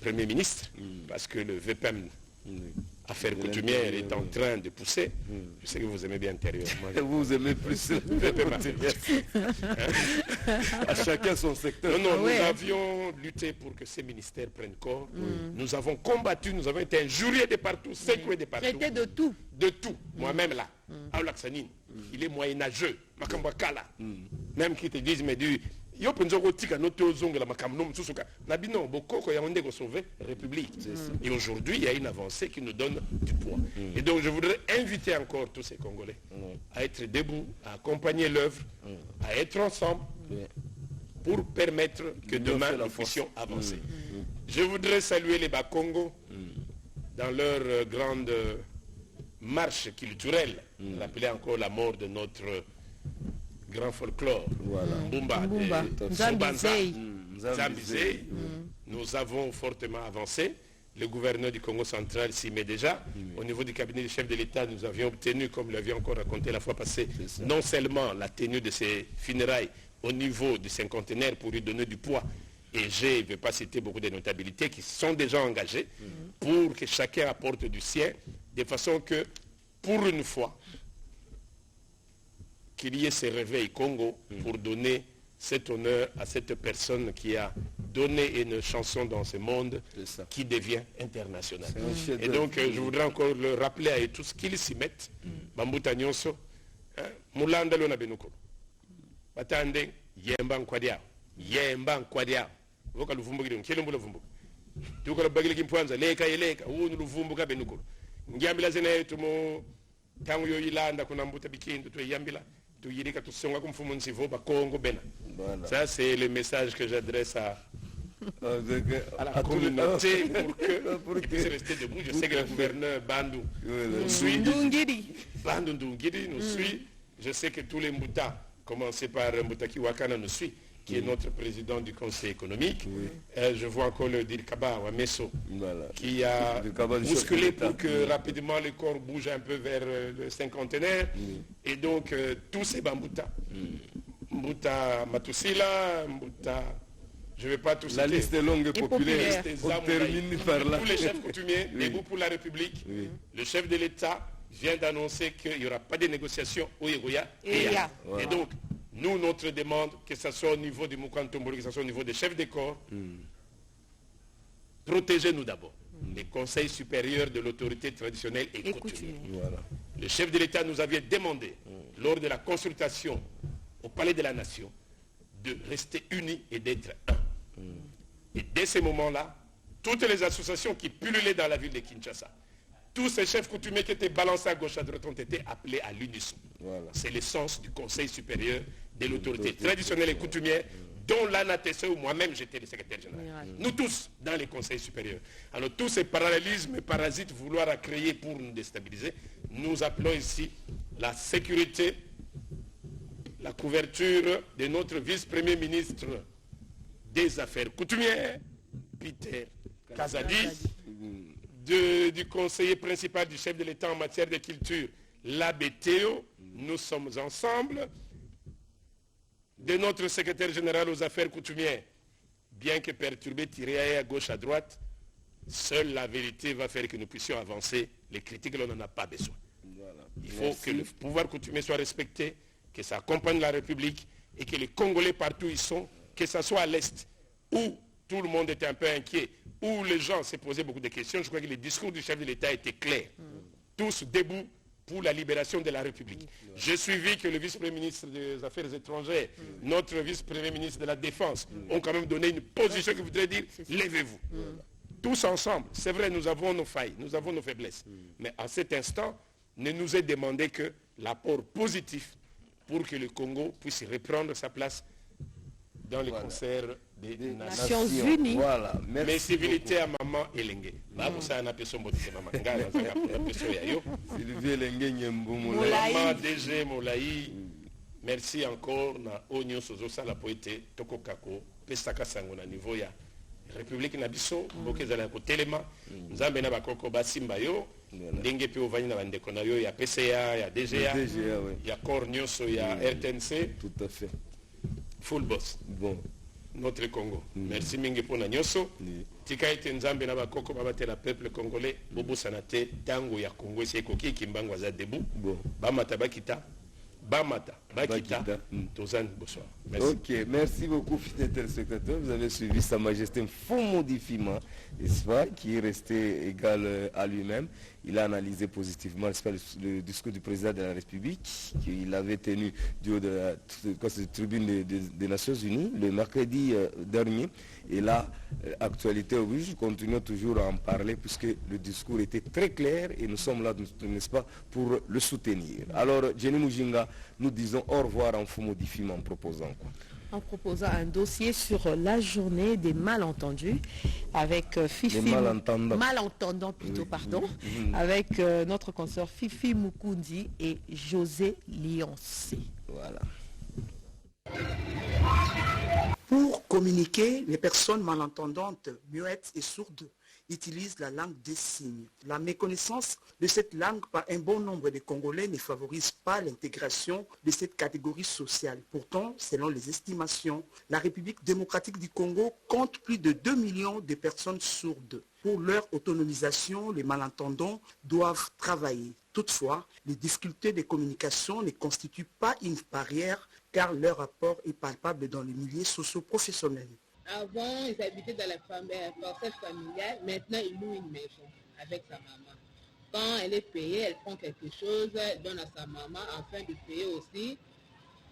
Premier ministre, parce que le VPM, affaires coutumières, est en train de pousser. Je sais que vous aimez bien intérieurement. Vous aimez plus le VPM. À chacun son secteur. Non, nous avions lutté pour que ces ministères prennent corps. Nous avons combattu, nous avons été injuriés de partout, secoués de partout. Traité de tout. De tout. Moi-même là, Aoulak Sanine, il est moyenâgeux. Makambakala. Même qui te disent, mais du... Yo penzo tika noto zonga la makamno msusuka nabino bokoko ya onde ko sauver République. Et aujourd'hui, il y a une avancée qui nous donne du poids. Et donc je voudrais inviter encore tous ces Congolais à être debout, à accompagner l'œuvre, à être ensemble pour permettre que demain nous puissions avancer. Je voudrais saluer les Bakongo dans leur grande marche culturelle, rappeler encore la mort de notre grand folklore, Mbumba, Zambizé. Nous avons fortement avancé. Le gouverneur du Congo central s'y met déjà. Au niveau du cabinet du chef de l'État, nous avions obtenu, comme l'avions encore raconté la fois passée, non seulement la tenue de ces funérailles au niveau du cinquantenaire pour lui donner du poids, et je ne vais pas citer beaucoup de notabilités qui sont déjà engagées pour que chacun apporte du sien, de façon que, pour une fois, qu'il y ait ce réveil Congo pour donner cet honneur à cette personne qui a donné une chanson dans ce monde qui devient international. Et donc je voudrais encore le rappeler à eux tous qu'ils s'y mettent. Bambuta Nyonso, Moulanda Lona Benoko. Batande, Yemba Nkwadia, Yemba Nkwadia. Voka Luvumbu Gideon, Kelumbu Luvumbu. Tuko Bagili Kimpanza, Leka Yeleka, Unu Luvumbu Kabenuko. Ngiambila Zene Tumo, Tangu Yilanda, Kunambuta Bikindu, Yambila. Ça, c'est le message que j'adresse à la communauté pour qu'ils puissent rester debout. Je sais que le gouverneur Bandou nous suit. Bandou Ndungiri nous suit. Je sais que tous les Mbouta, commencé par Mboutaki Wakana, nous suit, qui est notre président du Conseil économique. Je vois encore le Dirkaba Wameso, qui a bousculé pour que rapidement le corps bouge un peu vers le cinquantenaire. Et donc, tous ces Bambouta, Mbouta Matousila, Mbouta, je ne vais pas tout citer. La liste est longue et populaire. On termine par là. Tous les chefs coutumiers, debout pour la République. Le chef de l'État vient d'annoncer qu'il n'y aura pas de négociations au Yegoya. Et donc, nous, notre demande, que ce soit au niveau du Moukantombolo, que ce soit au niveau des chefs des corps, protégez-nous d'abord. Les conseils supérieurs de l'autorité traditionnelle et coutumière. Le chef de l'État nous avait demandé, lors de la consultation au Palais de la Nation, de rester unis et d'être un. Et dès ce moment-là, toutes les associations qui pullulaient dans la ville de Kinshasa, tous ces chefs coutumiers qui étaient balancés à gauche à droite ont été appelés à l'unisson. Voilà. C'est l'essence du Conseil supérieur de l'autorité traditionnelle et coutumière, dont l'Anna Tessé ou moi-même j'étais le secrétaire général. Nous tous, dans les conseils supérieurs. Alors tous ces parallélismes et parasites vouloir à créer pour nous déstabiliser, nous appelons ici la sécurité, la couverture de notre vice-premier ministre des Affaires coutumières, Peter Kazadi, du conseiller principal du chef de l'État en matière de culture, l'abbé Théo. Nous sommes ensemble. De notre secrétaire général aux affaires coutumières, bien que perturbé, tiré à gauche, à droite, seule la vérité va faire que nous puissions avancer. Les critiques, on n'en a pas besoin. Voilà. Il faut que le pouvoir coutumier soit respecté, que ça accompagne la République et que les Congolais partout où ils sont, que ce soit à l'Est, où tout le monde était un peu inquiet, où les gens se posaient beaucoup de questions, je crois que le discours du chef de l'État était clair. Tous debout pour la libération de la République. J'ai suivi que le vice-premier ministre des Affaires étrangères, notre vice-premier ministre de la Défense, ont quand même donné une position qui voudrait dire, levez-vous. Tous ensemble, c'est vrai, nous avons nos failles, nous avons nos faiblesses. Mais à cet instant, ne nous est demandé que l'apport positif pour que le Congo puisse reprendre sa place dans le concert des Nations Unies. Voilà. Mes civilités à maman Elenge. Maman DG Moulaï. Merci encore na Onyo Sozo Sala Poete Toko Kako Pesaka Sango na niveau ya République na biso boke zala ko telema nzambe na bakoko basimba yo ndenge pe ovani na bandeko na yo ya PCA ya DGA ya corps nyonso ya RTNC. Tout à fait. Full boss. Bon. Notre Congo. Merci mingi pour Nagnoso. Tika ete nzambe na bakoko babatela peuple congolais bobo sanate tango ya Congo c'est koki kimbango za debout. Bon. Bamata bakita. Bamata bakita. Tozan bonsoir. Merci. OK, merci beaucoup fidèle téléspectateur. Vous avez suivi Sa Majesté Fomodifima, n'est-ce pas, qui est resté égal à lui-même. Il a analysé positivement, n'est-ce pas, le discours du président de la République qu'il avait tenu du haut de la tribune des Nations Unies le mercredi dernier. Et là, actualité oblige, continuons toujours à en parler puisque le discours était très clair et nous sommes là, n'est-ce pas, pour le soutenir. Alors, Jenny Mujinga, nous disons au revoir en Fomodifima en proposant quoi? En proposant un dossier sur la journée des malentendus avec Fifi... malentendants plutôt, pardon. Avec notre consoeur Fifi Mukundi et José Lioncé. Voilà. Pour communiquer, les personnes malentendantes, muettes et sourdes utilisent la langue des signes. La méconnaissance de cette langue par un bon nombre de Congolais ne favorise pas l'intégration de cette catégorie sociale. Pourtant, selon les estimations, la République démocratique du Congo compte plus de 2 millions de personnes sourdes. Pour leur autonomisation, les malentendants doivent travailler. Toutefois, les difficultés de communication ne constituent pas une barrière car leur apport est palpable dans les milieux socio-professionnels. Avant, ils habitaient dans la parcelle familiale. Maintenant, ils louent une maison avec sa maman. Quand elle est payée, elle prend quelque chose, elle donne à sa maman afin de payer aussi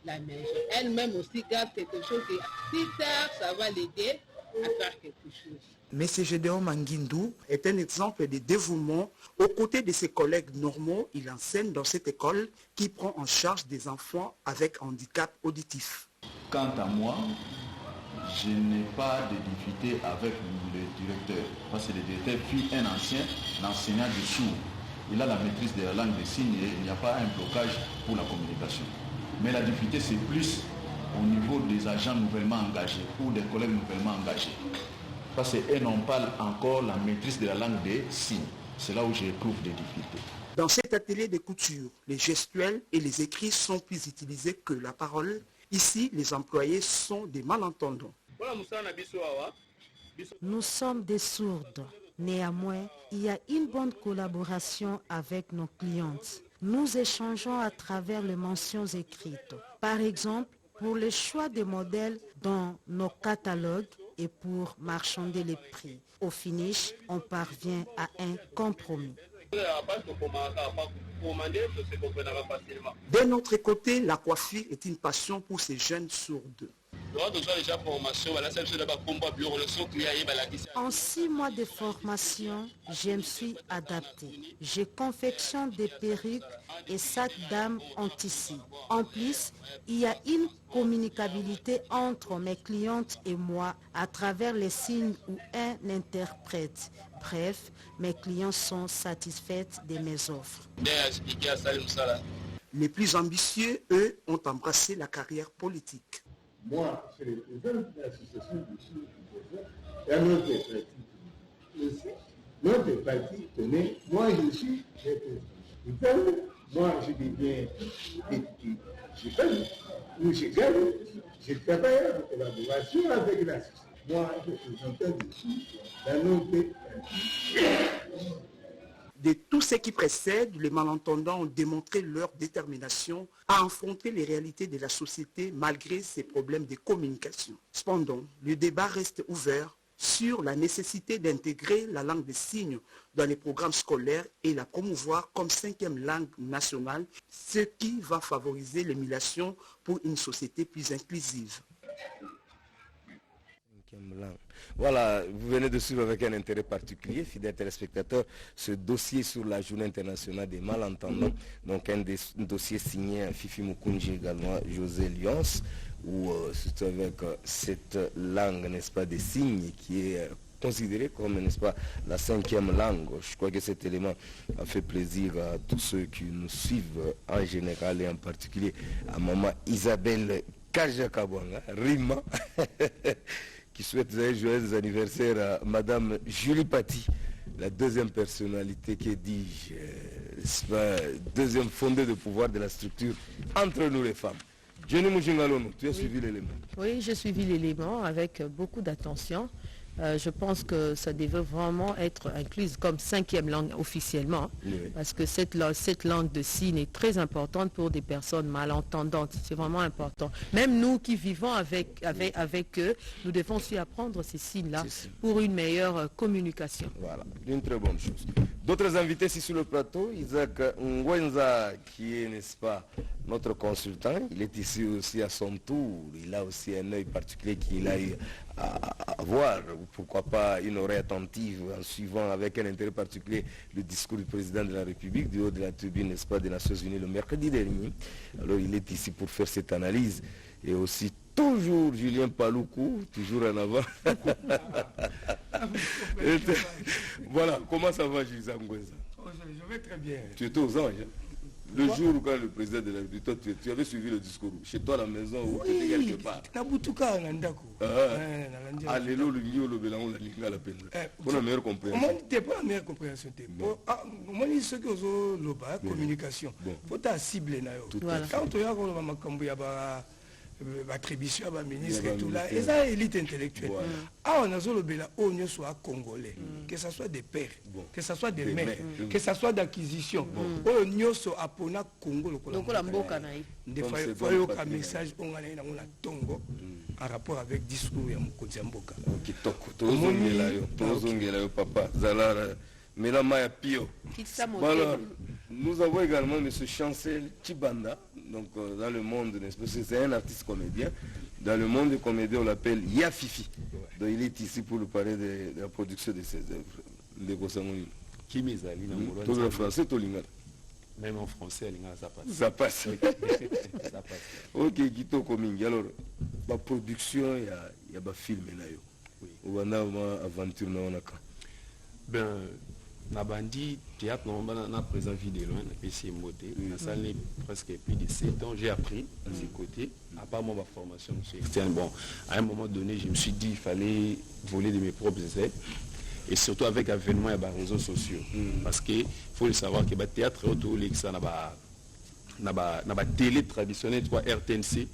la maison. Elle-même aussi garde quelque chose et plus tard, ça va l'aider à faire quelque chose. M. Gédéon Manguindou est un exemple de dévouement. Aux côtés de ses collègues normaux, il enseigne dans cette école qui prend en charge des enfants avec handicap auditif. Quant à moi, je n'ai pas de difficulté avec le directeur, parce que le directeur fut un ancien enseignant du sourd. Il a la maîtrise de la langue des signes et il n'y a pas un blocage pour la communication. Mais la difficulté, c'est plus au niveau des agents nouvellement engagés ou des collègues nouvellement engagés. Parce qu'eux n'ont pas encore la maîtrise de la langue des signes. C'est là où je trouve des difficultés. Dans cet atelier de couture, les gestuels et les écrits sont plus utilisés que la parole. Ici, les employés sont des malentendants. Nous sommes des sourds. Néanmoins, il y a une bonne collaboration avec nos clientes. Nous échangeons à travers les mentions écrites. Par exemple, pour le choix des modèles dans nos catalogues et pour marchander les prix. Au finish, on parvient à un compromis. D'un autre côté, la coiffure est une passion pour ces jeunes sourdes. En 6 mois de formation, je me suis adapté. Je confectionne des perruques et sacs d'âme en tissu. En plus, il y a une communicabilité entre mes clientes et moi à travers les signes ou un interprète. Bref, mes clients sont satisfaits de mes offres. Les plus ambitieux, eux, ont embrassé la carrière politique. Moi, c'est le président de l'association du Sud et un autre parti. Aussi, notre parti tenait, moi je suis le président. Moi je deviens député. Je gagne, ou je gagne, je travaille en collaboration avec l'association. Moi, représentant du Sud d'un autre parti. De tous ceux qui précèdent, les malentendants ont démontré leur détermination à affronter les réalités de la société malgré ces problèmes de communication. Cependant, le débat reste ouvert sur la nécessité d'intégrer la langue des signes dans les programmes scolaires et la promouvoir comme 5e langue nationale, ce qui va favoriser l'émulation pour une société plus inclusive. Voilà, vous venez de suivre avec un intérêt particulier, fidèles téléspectateurs, ce dossier sur la journée internationale des malentendants, donc un dossier signé Fifi Mukunji, également José Lyons, où c'est avec cette langue, n'est-ce pas, des signes qui est considérée comme, n'est-ce pas, la 5e langue. Je crois que cet élément a fait plaisir à tous ceux qui nous suivent en général et en particulier à maman Isabelle Kajakabwanga, Rima, qui souhaite un joyeux anniversaire à Madame Julie Paty, la 2e personnalité, que dis-je, deuxième fondée de pouvoir de la structure entre nous les femmes. Jenny Mujingalono, tu as suivi l'élément. Oui, j'ai suivi l'élément avec beaucoup d'attention. Je pense que ça devait vraiment être incluse comme 5e langue officiellement, parce que cette langue de signes est très importante pour des personnes malentendantes. C'est vraiment important. Même nous qui vivons avec eux, nous devons aussi apprendre ces signes-là pour une meilleure communication. Voilà, une très bonne chose. D'autres invités ici sur le plateau, Isaac Ngwenza, qui est, n'est-ce pas, notre consultant, il est ici aussi à son tour. Il a aussi un œil particulier qu'il a eu à voir, pourquoi pas une oreille attentive en suivant avec un intérêt particulier le discours du président de la République du haut de la tribune, n'est-ce pas, des Nations Unies le mercredi dernier. Alors il est ici pour faire cette analyse et aussi toujours Julien Paloukou, toujours en avant. Voilà, comment ça va Gilles Ngwenza? Je vais très bien. Tu étais aux anges, hein? Le jour où le président de la République, toi, tu avais suivi le discours chez toi à la maison ou tu étais quelque part? Allélo, le milieu, le bélan, la ligne à la peine. Pour la meilleure compréhension. Moi, tu n'es pas la meilleure compréhension. Moi, je sais que la communication, il faut cibler. Quand tu as attribution à ministre et tout là, et ça élite intellectuelle. Ah, on a le soit congolais, que ce soit des pères, que ce soit des mères, que ce soit d'acquisition. On soit apona Congo le des fois il faut un message on a tongo en rapport avec discours ya Mokonzi Mboka. Kitoko tozongela yo papa Zalara Melama ya Pio. Voilà. Nous avons également M. Chancel Chibanda, donc dans le monde, c'est un artiste comédien. Dans le monde des comédiens, on l'appelle Yafifi. Donc il est ici pour nous parler de la production de ses œuvres. Qui m'izali tout le français, tout l'ingala. Même en français, ça passe. Ça passe. Ça passe. Ok, Gito Komingi. Alors, la production, il y a un film là. Ou on a une aventure là. Ben, Nabandi, théâtre, on a présent vidéo loin, et c'est modé. Ça n'est presque plus de 7 ans, j'ai appris à ses côtés, à part moi, ma formation externe. Bon, à un moment donné, je me suis dit qu'il fallait voler de mes propres ailes. Et surtout avec l'avènement des réseaux sociaux. Parce qu'il faut le savoir que le théâtre na ba télé traditionnelle, RTNC,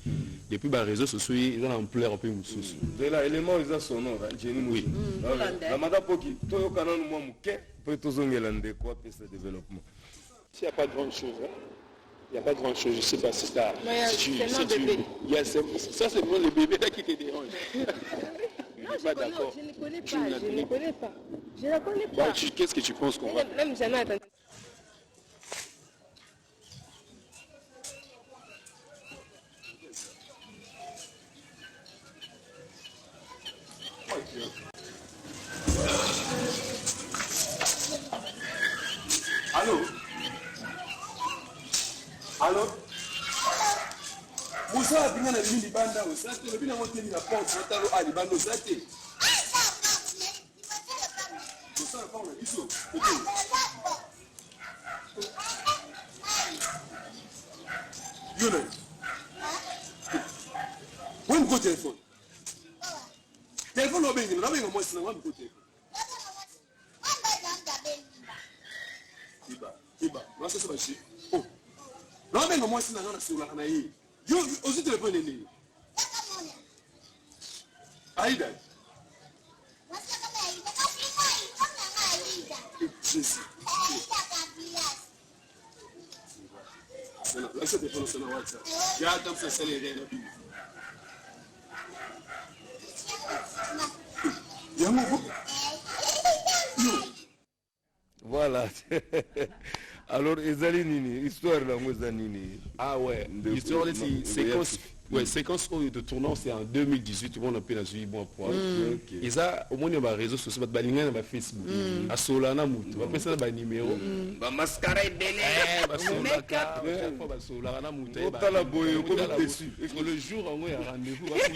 depuis les réseaux sociaux, ils ont ampleur un peu sous. De là, élément, ils ont sonore. Oui. La madame Poki, toi, au canal, moi, mouké, peut tous en guélander quoi, puis ce développement. Il n'y a pas grand chose. Il n'y a pas grand chose. Je ne sais pas si ça. Ça, c'est pour les bébés là qui te dérangent. Pas d'accord. Je ne connais pas. Je ne connais pas. Qu'est-ce que tu penses qu'on va? Même jamais attendu. téléphone. Téléphone, moi, c'est un côté. Iba, moi, c'est ça, oh. Non, moi, c'est un sur la canaille. Yo, aussi téléphone, est Aïda. Jésus. Laisse le téléphone sur le WhatsApp. Il y a un temps, c'est les règles. Voilà. Alors, ezali nini, histoire là, moi nini. Ah ouais, l'histoire c'est séquence de tournant, c'est en 2018, tout le monde a pu la suivre bon point. Et ça, au moins il y a des réseaux sociaux, des liens sur Facebook, à Solana Moutou, après ça des numéros, bah mascara belé, bah Solana Moutou, le jour où il y a rendez-vous, on se rend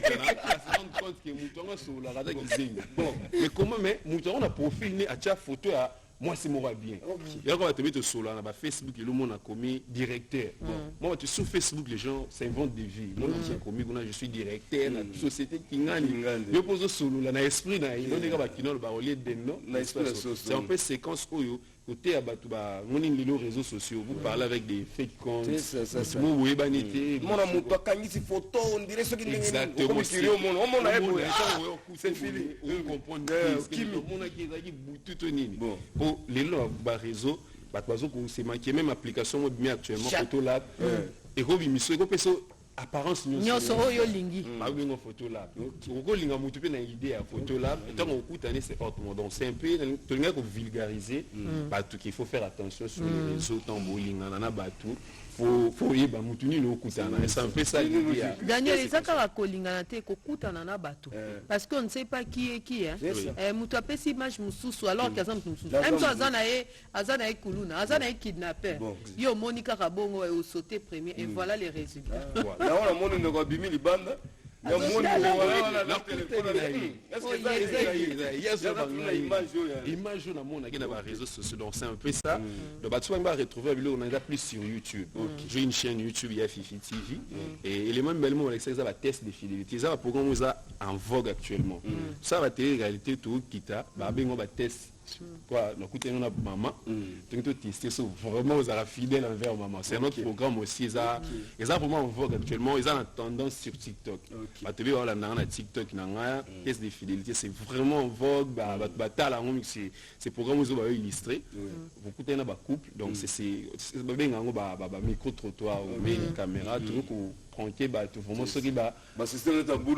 compte que Moutou a Solana qui bon, mais comment mais Moutou on a profilé à chaque photo à moi c'est moi bien. Et là quand on va te mettre sur là, Facebook, le monde a commis directeur. Moi tu sur Facebook les gens s'inventent des vies. Moi j'ai commis je suis directeur dans la société qui gagne. Je pose solo là dans esprit na il y a qui non ba olier de non. C'est un peu séquence où côté à batu ba on est les réseaux sociaux, vous parlez avec des fake comptes. Vous voyez banité. Mon amour toi quand il photo on dirait ce qui exactement c'est fini. On comprend qui mon a qui tout nini. Bon les lois ba réseau ba toizo ko c'est manqué même application bien actuellement photo là et ko bimiso ko peso apparence nyonso oyo lingi ba bingo photo là ko linga mutu pe na idée à photo là tant on coutane c'est autrement donc c'est un peu to linga ko vulgariser ba tout qu'il faut faire attention sur les réseaux tambo linga na ba tout faut yeba mutu ni lo kutana c'est un peu ça l'idée. Daniel ezaka ba kolingana te ko kutana na bato parce qu'on ne sait pas qui est qui hein mutu apesi image mususu alors que azam mususu même azana e kuluna azana e kidnapper yo monika kabongo e sauter premier et voilà les résultats. Là on a mon numéro bimi libanda. Il y a mon image na mon na ba réseaux sociaux donc c'est un peu ça. Le batu va retrouver on a plus sur YouTube. J'ai une chaîne YouTube il y a Fifi TV et les mêmes bellement avec ça va test de fidélité ça va programme ça en vogue actuellement. Ça va télé réalité tout kita ba bengo ba test quoi nous écoutez nous maman donc tout tester so vraiment vous avez fidèle envers maman c'est notre programme aussi ça vraiment en vogue actuellement ils ont tendance sur TikTok bah tu vois là na TikTok na test de fidélité c'est vraiment en vogue bah la c'est programme vous va illustrer vous écoutez na ba couple donc c'est bien ba micro trottoir ou une caméra tout pour prendre bah tout vraiment ce qui bah c'est le tambour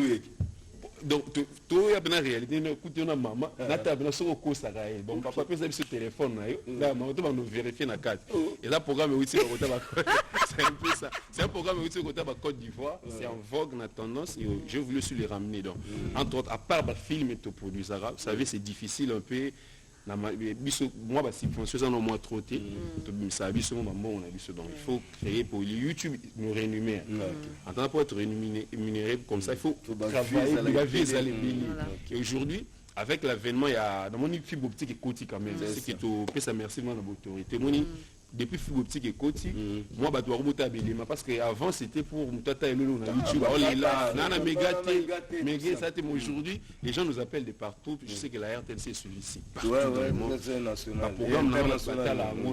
donc tout y a bien réalité mais écoutez na maman na table sur ko saka donc papa peut sur téléphone là maman tu vas nous vérifier na carte et là programme oui c'est c'est un peu ça c'est un programme oui c'est côté Côte d'Ivoire c'est en vogue na tendance et j'ai voulu sur les ramener donc entre autres à part le film et tout produit arabe vous savez c'est difficile un peu moi bah subvention ça non moins trop té ça biso maman on a biso donc il faut créer pour YouTube nous rémunérer en tant pour être rémunéré comme ça il faut travailler la vie ça les et aujourd'hui avec l'avènement il y a dans mon fibre optique et côté quand même c'est que tu peux ça merci moi dans l'autorité depuis fibre optique et côté moi bah dois remonter à Belema parce que avant c'était pour tata et lolo na YouTube on est là nana méga ça c'était aujourd'hui les gens nous appellent de partout je sais que la RTNC est celui-ci c'est national programme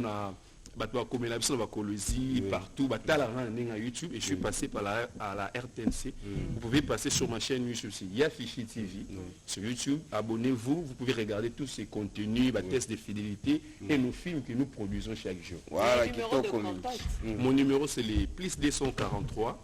na bato comme la biso ba kolozi partout batala na YouTube et je suis passé par à la RTNC vous pouvez passer sur ma chaîne YouTube aussi il y a Fifi TV sur YouTube abonnez-vous vous pouvez regarder tous ces contenus tests de fidélité et nos films que nous produisons chaque jour. Voilà mon numéro c'est les plus 243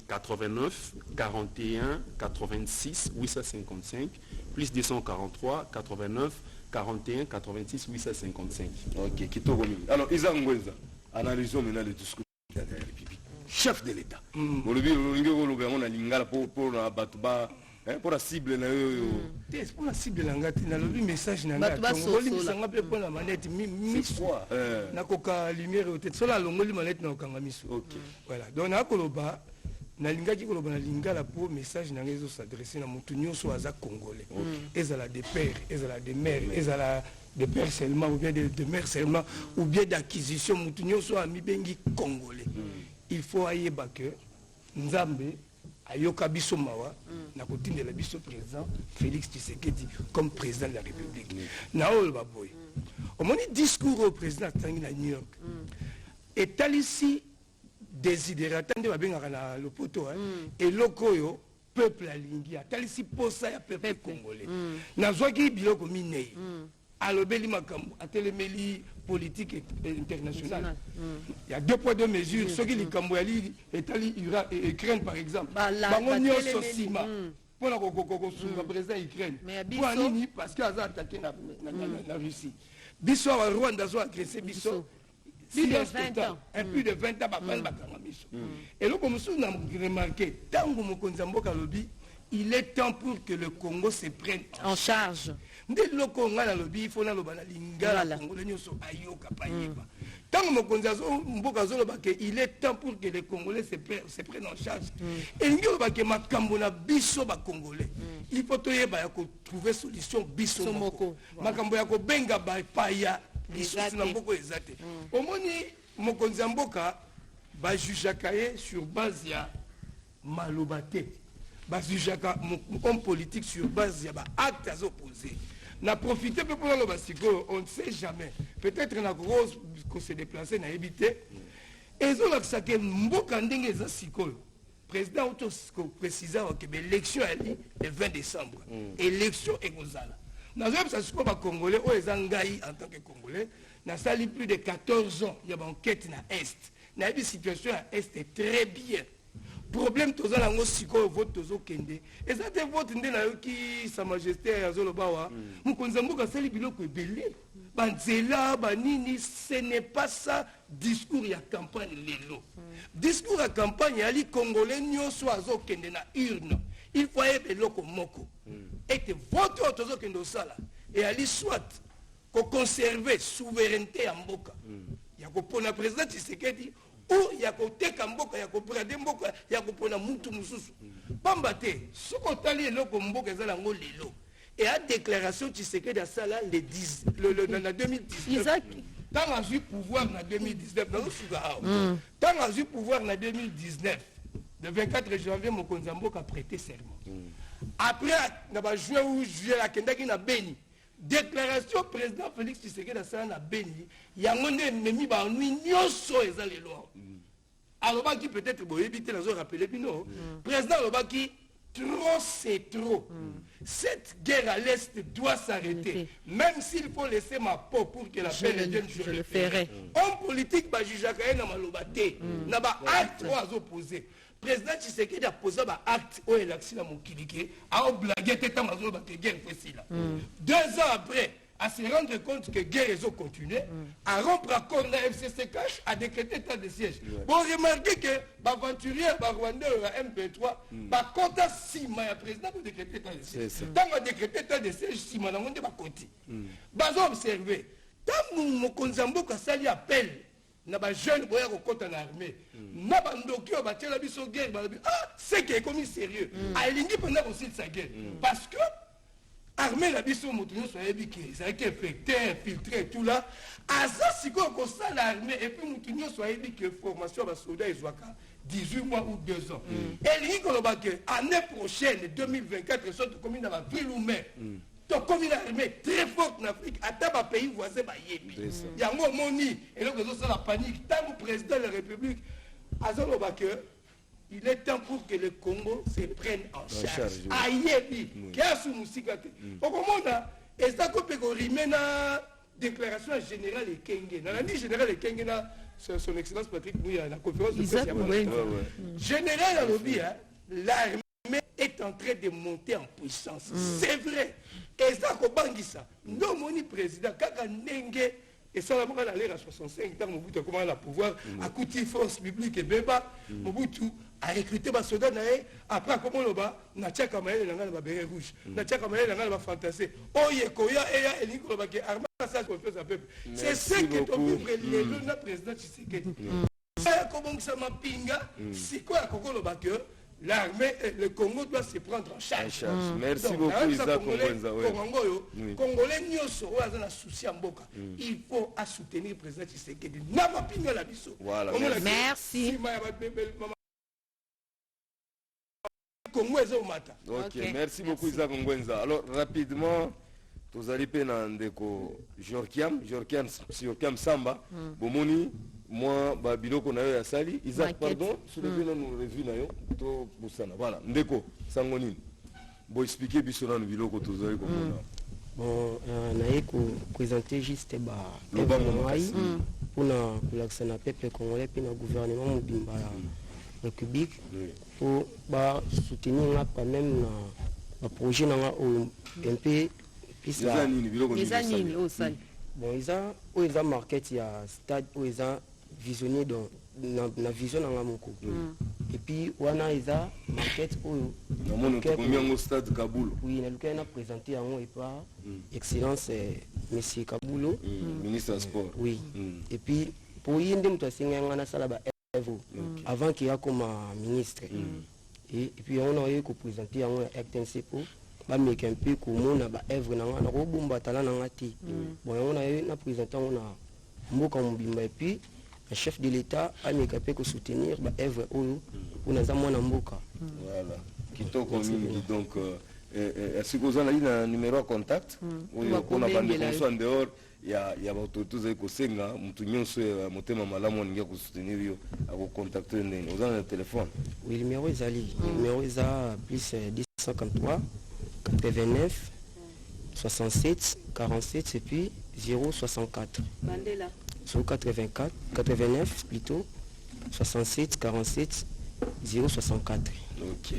89 41 86 855 plus 243 89 41 86 855. Ok, Kitoko. Alors, Isa Ngwenza, analysons maintenant le discours de la République. Chef de l'État. Pour la cible, pour la cible, le message n'a pas pour la manette. Nakoka lumière au tête. Cela, l'ongoli manette n'a aucun miso. Voilà. Donc, à Koloba, nalingaki koloba na lingala po message na ngezo s'adresser na mutu nyonso aza congolais ezala des pères ezala des mères ezala des pères seulement ou bien de mères seulement ou bien d'acquisition mutu nyonso amibengi congolais il faut ayeba que nzambe ayoka biso mawa na kotindela biso président Félix Tshisekedi comme président de la République na oloba boy omoni discours au président tangi na New York etalisi désidérata nde babengaka na lopoto eloko oyo peuple alingi atalisi posa ya peuple congolais nazwaki biloko minei alobeli makambo atelemeli politique internationale il y a 2 poids 2 mesures soki likambo yali etali Ukraine par exemple bango nyonso nsima mpona kosunga président Ukraine mpo nini parce que aza attaqué na Russie biso awa Rwanda azo agressé biso plus de 20 ans. Plus de 20 ans, et là, comme nous avons remarqué, tant que mokonzi mboka lobi, il est temps pour que le Congo se prenne en charge. Dès le Congo na lobi, il faut na lobana lingala Congo nyonso ayoka payiba. Tant que mokonzi mboka zoloba que il est temps pour que les Congolais se prennent en charge. Et ngi ba ke makambo na biso ba Congolais. Il faut toyeba ya ko trouver solution biso moko. Makambo ya ko benga ba paya lisusu na mboko ezate omoni mokonzi ya mboka bajujaka ye sur base ya maloba te bajujaka homme politique sur base ya baacte azopose na profite mpe mpona loba sikoyo on ne sait jamais peut-être na ko se déplacer na yebi te ezolakisa ke mboka ndenge eza sikoyo président otoprécisa ke baélection ali le 20 décembre élection ekozala nazobisa sikoyo bacongolais oyo eza ngai en tant que congolais nasali plus de 14 ans ya baenquête na est nayebi situation ya est est très bien problème toza nango sikoyo vote tozokende eza te vote nde nayoki sa majesté azoloba awa mokonzi ya mboka asali biloko ebele banzela banini ce n'est pas ça discours ya campagne lelo discours ya campagne yali congolais nyonso azokende na urne il faut ayeba eloko moko ete vote oyo tozokende osala eyali soit koconserve souveraineté ya mboka ya kopona président Tshisekedi ou ya koteka mboka ya kobrade mboka ya kopona mutu mosusu pamba te soki otali eloko mboka eza nango lelo eya déclaration Tshisekedi asala na 2019 ntango azwi pouvoir na 2019 nazosuka awa ntango azwi pouvoir na 2019 le 24 janvier mokonzi ya mboka prêté serment après na bajuin ou juillet akendaki na Beni déclaration président Félix Tshisekedi asala na Beni yango nde ememi banui nyonso eza lelo alobaki peut-être boyebi te nazorappele bino président alobaki trop c'est trop cette guerre à l'est doit s'arrêter même s'il faut laisser ma peau pour que la paix revienne je le ferai homme politique bajujaka ye na maloba te na baacte oyo azopose président Tshisekedi a posé un acte où il a accident mon kilike a blagué tête à mazolo que guerre fait là 2 ans après à se rendre compte que guerre est continué à rompre accord la FCC cash a décrété état de siège bon remarquez que l'aventurier Rwandais à MP3 ba compta 6 mois président pour décréter état de siège tant que décréter état de siège 6 mois on ba côté bazo observer tant mon konzamboka sali appel na ba jeune boya ko kota na armée na ba ndoki o batela biso guerre ba c'est que comme sérieux a elingi pendant aussi sa guerre parce que armée la biso moto so yebi que ça a été infecté infiltré tout là asa siko ko ça l'armée et puis moto so yebi que formation ba soldats ezwaka 18 mois ou 2 ans elingi ko loba que année prochaine 2024 sorte commune dans la ville ou mer donc comme une armée très forte en Afrique, à ta pays voisin, il y a un moment et donc la panique. Tant que président de la République, il est temps pour que le Congo se prenne en charge. Aïebi, qui a sous Moussikate. Au moment là, et ça qu'on peut rimer la déclaration générale et Kenge. Dans la vie générale et Kenge, son excellence Patrick Mouya, la conférence de presse. Général à l'objet, l'armée est en train de monter en puissance. C'est vrai. Et ça, Kobangisa, non, mon président, Kaka Nenge, et ça, on va aller à 65 ans, Mobutu a commencé à pouvoir, à coûter force publique et Beba, Mobutu a recruté ma soldat, après, comment on va, Natia Kamael, n'a pas béret rouge, Natia Kamael, n'a pas fantasé, Oye, Koya, Eya, et Nicolas Baké, Arma, ça, confiance à peuple. C'est ce que tu ouvres le président Tshisekedi. kobongisa mapinga sikoya kokoloba que l'armée, le Congo doit se prendre en charge. Merci beaucoup, Isaac Kongwenza. Congolais, il faut soutenir le président Tshisekedi. Voilà, merci. Ok, merci beaucoup, Isaac Kongwenza. Alors, rapidement, vous allez payer dans Jorkiam Samba, Bomoni. Moi, biloko na yo ya sali, Isaac, pardon, sur le plan nous revue na yo, to busana. Voilà, ndeko, sangonini. Bon, expliquer bisona biloko tozali komona. Bon, naye ko présenter juste le bango pour na peuple congolais puis na gouvernement mobimba la République pour soutenir quand même na projet na un peu plus la nini au sali. Bon, ils ont market ya stade où ils ont visionné dans la vision dans la moko. Et puis wana ils ont market où combien au stade Kaboul. Oui, on a présenté en et par excellence monsieur Kaboul, ministre des sports. Oui. Et puis pour y ndem to singa ngana sala ba evo avant qu'il y a comme ministre. Et puis on a eu ko présenter en RTNC pour mais un peu comme na ba œuvre na robumba tala na ngati. Bon on a eu na présentant on a mboka mbimba et puis le chef de l'état a mis capé ko soutenir ba œuvre oyo on a za mwana mboka. Voilà. Kitoko mingi donc est-ce que vous avez un numéro de contact ou on a bande en dehors il y a tous les kosenga mtu nyonso ya motema malamu ningia ko soutenir yo a ko contacter ndeni vous avez un téléphone. Oui, le numéro est ali. Le numéro est plus 253 89 67 47 et puis 064. Mandela. 084 89 plutôt 67 47 064. Ok.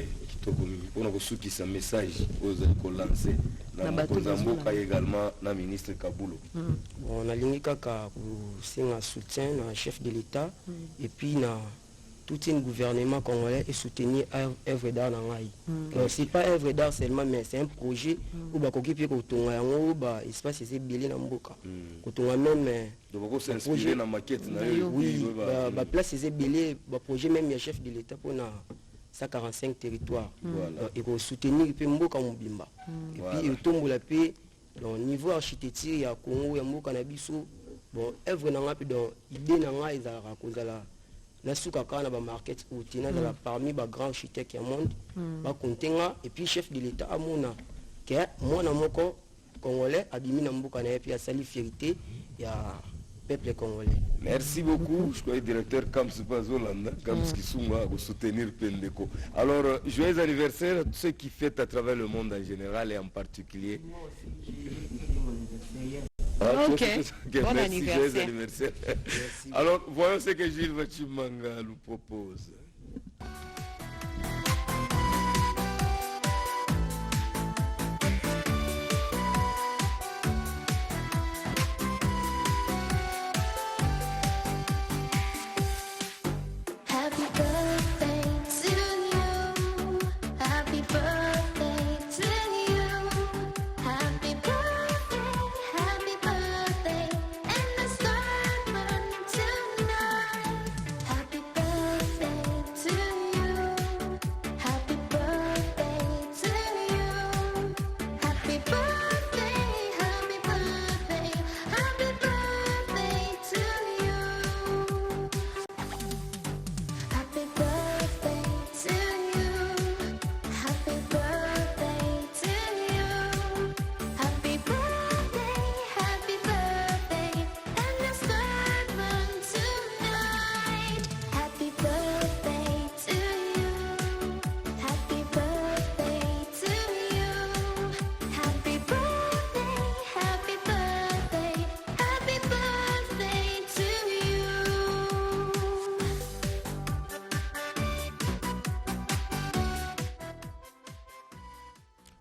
On a reçu qui un message aux lancer dans également la ministre Kaboulou. On a ligné kaka pour un soutien à chef de l'État et puis na tout un gouvernement congolais et soutenir œuvre d'art dans l'Aïe. C'est pas œuvre d'art seulement, mais c'est un projet où bah qui peut qu'on a un bah espace c'est belé dans Mboka. Quand on a même donc c'est inspiré dans maquette oui bah place c'est belé bah projet même le chef de l'État pour na 145 territoires et qu'on soutenir puis Mboka Mobimba. Et puis il tombe la paix dans niveau architecture il y a Congo il y a Mboka na biso bon œuvre dans dans idée dans la ezala kozala na suka kana ba market outina dans parmi ba grand architecte ya monde ba kontenga et puis chef de l'état amona que mona moko congolais abimi na mboka na puis asali fierté ya peuple congolais. Merci beaucoup. Je suis directeur Camps Bazolanda, Camps Kisunga, pour soutenir Pendeko. Alors, joyeux anniversaire à tous ceux qui fêtent à travers le monde en général et en particulier. Ok, bon merci, anniversaire. Anniversaire. Alors, voyons ce que Gilles Vachimanga nous propose.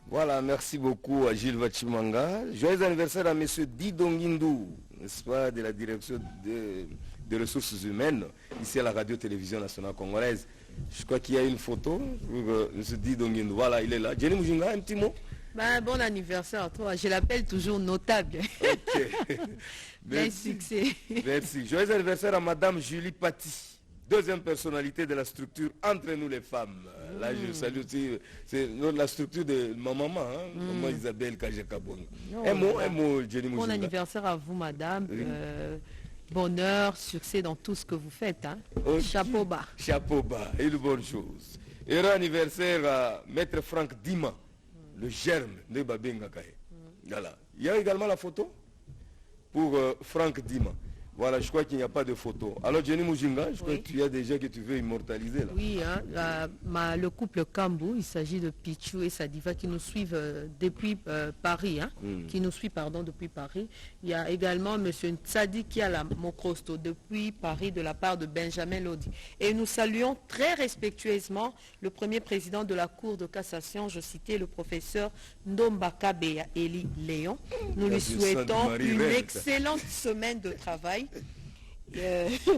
Voilà, merci beaucoup à Gilles Vachimanga. Joyeux anniversaire à M. Didongindou, n'est-ce pas, de la direction des ressources humaines, ici à la radio-télévision nationale congolaise. Je crois qu'il y a une photo, M. Didongindou, voilà, il est là. Jenny Mujinga, un petit mot. Bon anniversaire à toi, je l'appelle toujours notable. Ok. Merci. Succès. Merci. Joyeux anniversaire à Madame Julie Paty. Deuxième personnalité de la structure Entre nous les femmes. Là, je salue aussi, c'est la structure de ma maman, maman Isabelle Kajakabon. Un mot, Jenny Moujinga. Bon anniversaire à vous, madame. Bonheur, succès dans tout ce que vous faites. Hein. Okay. Chapeau bas. Chapeau bas, une bonne chose. Heureux anniversaire à Maître Franck Dima, le germe de Babenga Kaye. Voilà. Il y a également la photo pour Franck Dima. Voilà, je crois qu'il n'y a pas de photo. Alors Jenny Moujinga, je crois que tu as déjà que tu veux immortaliser là. Oui, hein, le couple Kambou, il s'agit de Pichou et Sadiva qui nous suivent depuis Paris, hein, qui nous suit depuis Paris. Il y a également M. Ntsadi qui a la Mokrosto depuis Paris de la part de Benjamin Lodi. Et nous saluons très respectueusement le premier président de la Cour de cassation, je citais le professeur Ndomba Kabeya Eli Léon. Nous lui souhaitons une excellente semaine de travail.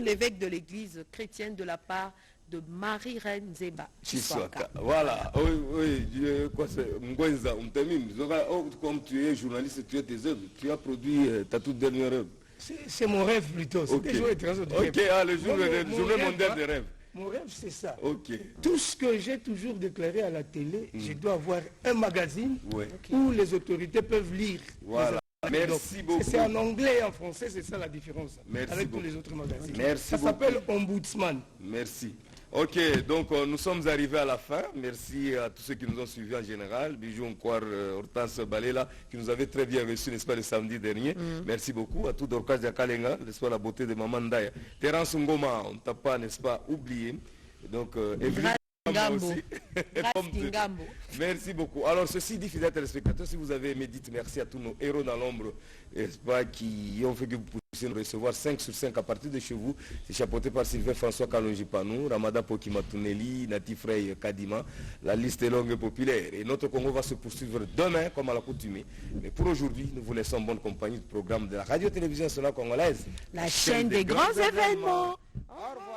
L'évêque de l'église chrétienne de la part de Marie-Reine Zeba Chiswaka. Voilà, oui, quoi c'est comme tu es journaliste, tu as tes œuvres, tu as produit ta toute dernière œuvre. C'est mon rêve plutôt, c'est le journée mondiale des rêves. Mon rêve, c'est ça. Okay. Tout ce que j'ai toujours déclaré à la télé, je dois avoir un magazine où les autorités peuvent lire. Voilà. Merci beaucoup. C'est en anglais et en français, c'est ça la différence. Merci avec beaucoup. Tous les autres magazines. Merci ça s'appelle Ombudsman. Merci. Ok, donc nous sommes arrivés à la fin. Merci à tous ceux qui nous ont suivis en général. Bijou encore Hortense Balela qui nous avait très bien reçus, n'est-ce pas, le samedi dernier. Merci beaucoup à tout Dorcas Diakalenga, n'est-ce pas, la beauté de Maman Ndaya. Terence Ngoma, on ne t'a pas, n'est-ce pas, oublié. Donc, merci beaucoup. Alors ceci dit, fidèles téléspectateurs, si vous avez aimé, dites merci à tous nos héros dans l'ombre, qui ont fait que vous puissiez nous recevoir 5 sur 5 à partir de chez vous. C'est chapeauté par Sylvain François Kalonji-Panou, Ramada Pokimatuneli, Nati Frey Kadima. La liste est longue et populaire. Et notre Congo va se poursuivre demain, comme à l'accoutumée. Mais pour aujourd'hui, nous vous laissons en bonne compagnie du programme de la radio-télévision nationale congolaise. La chaîne des grands événements. Au revoir.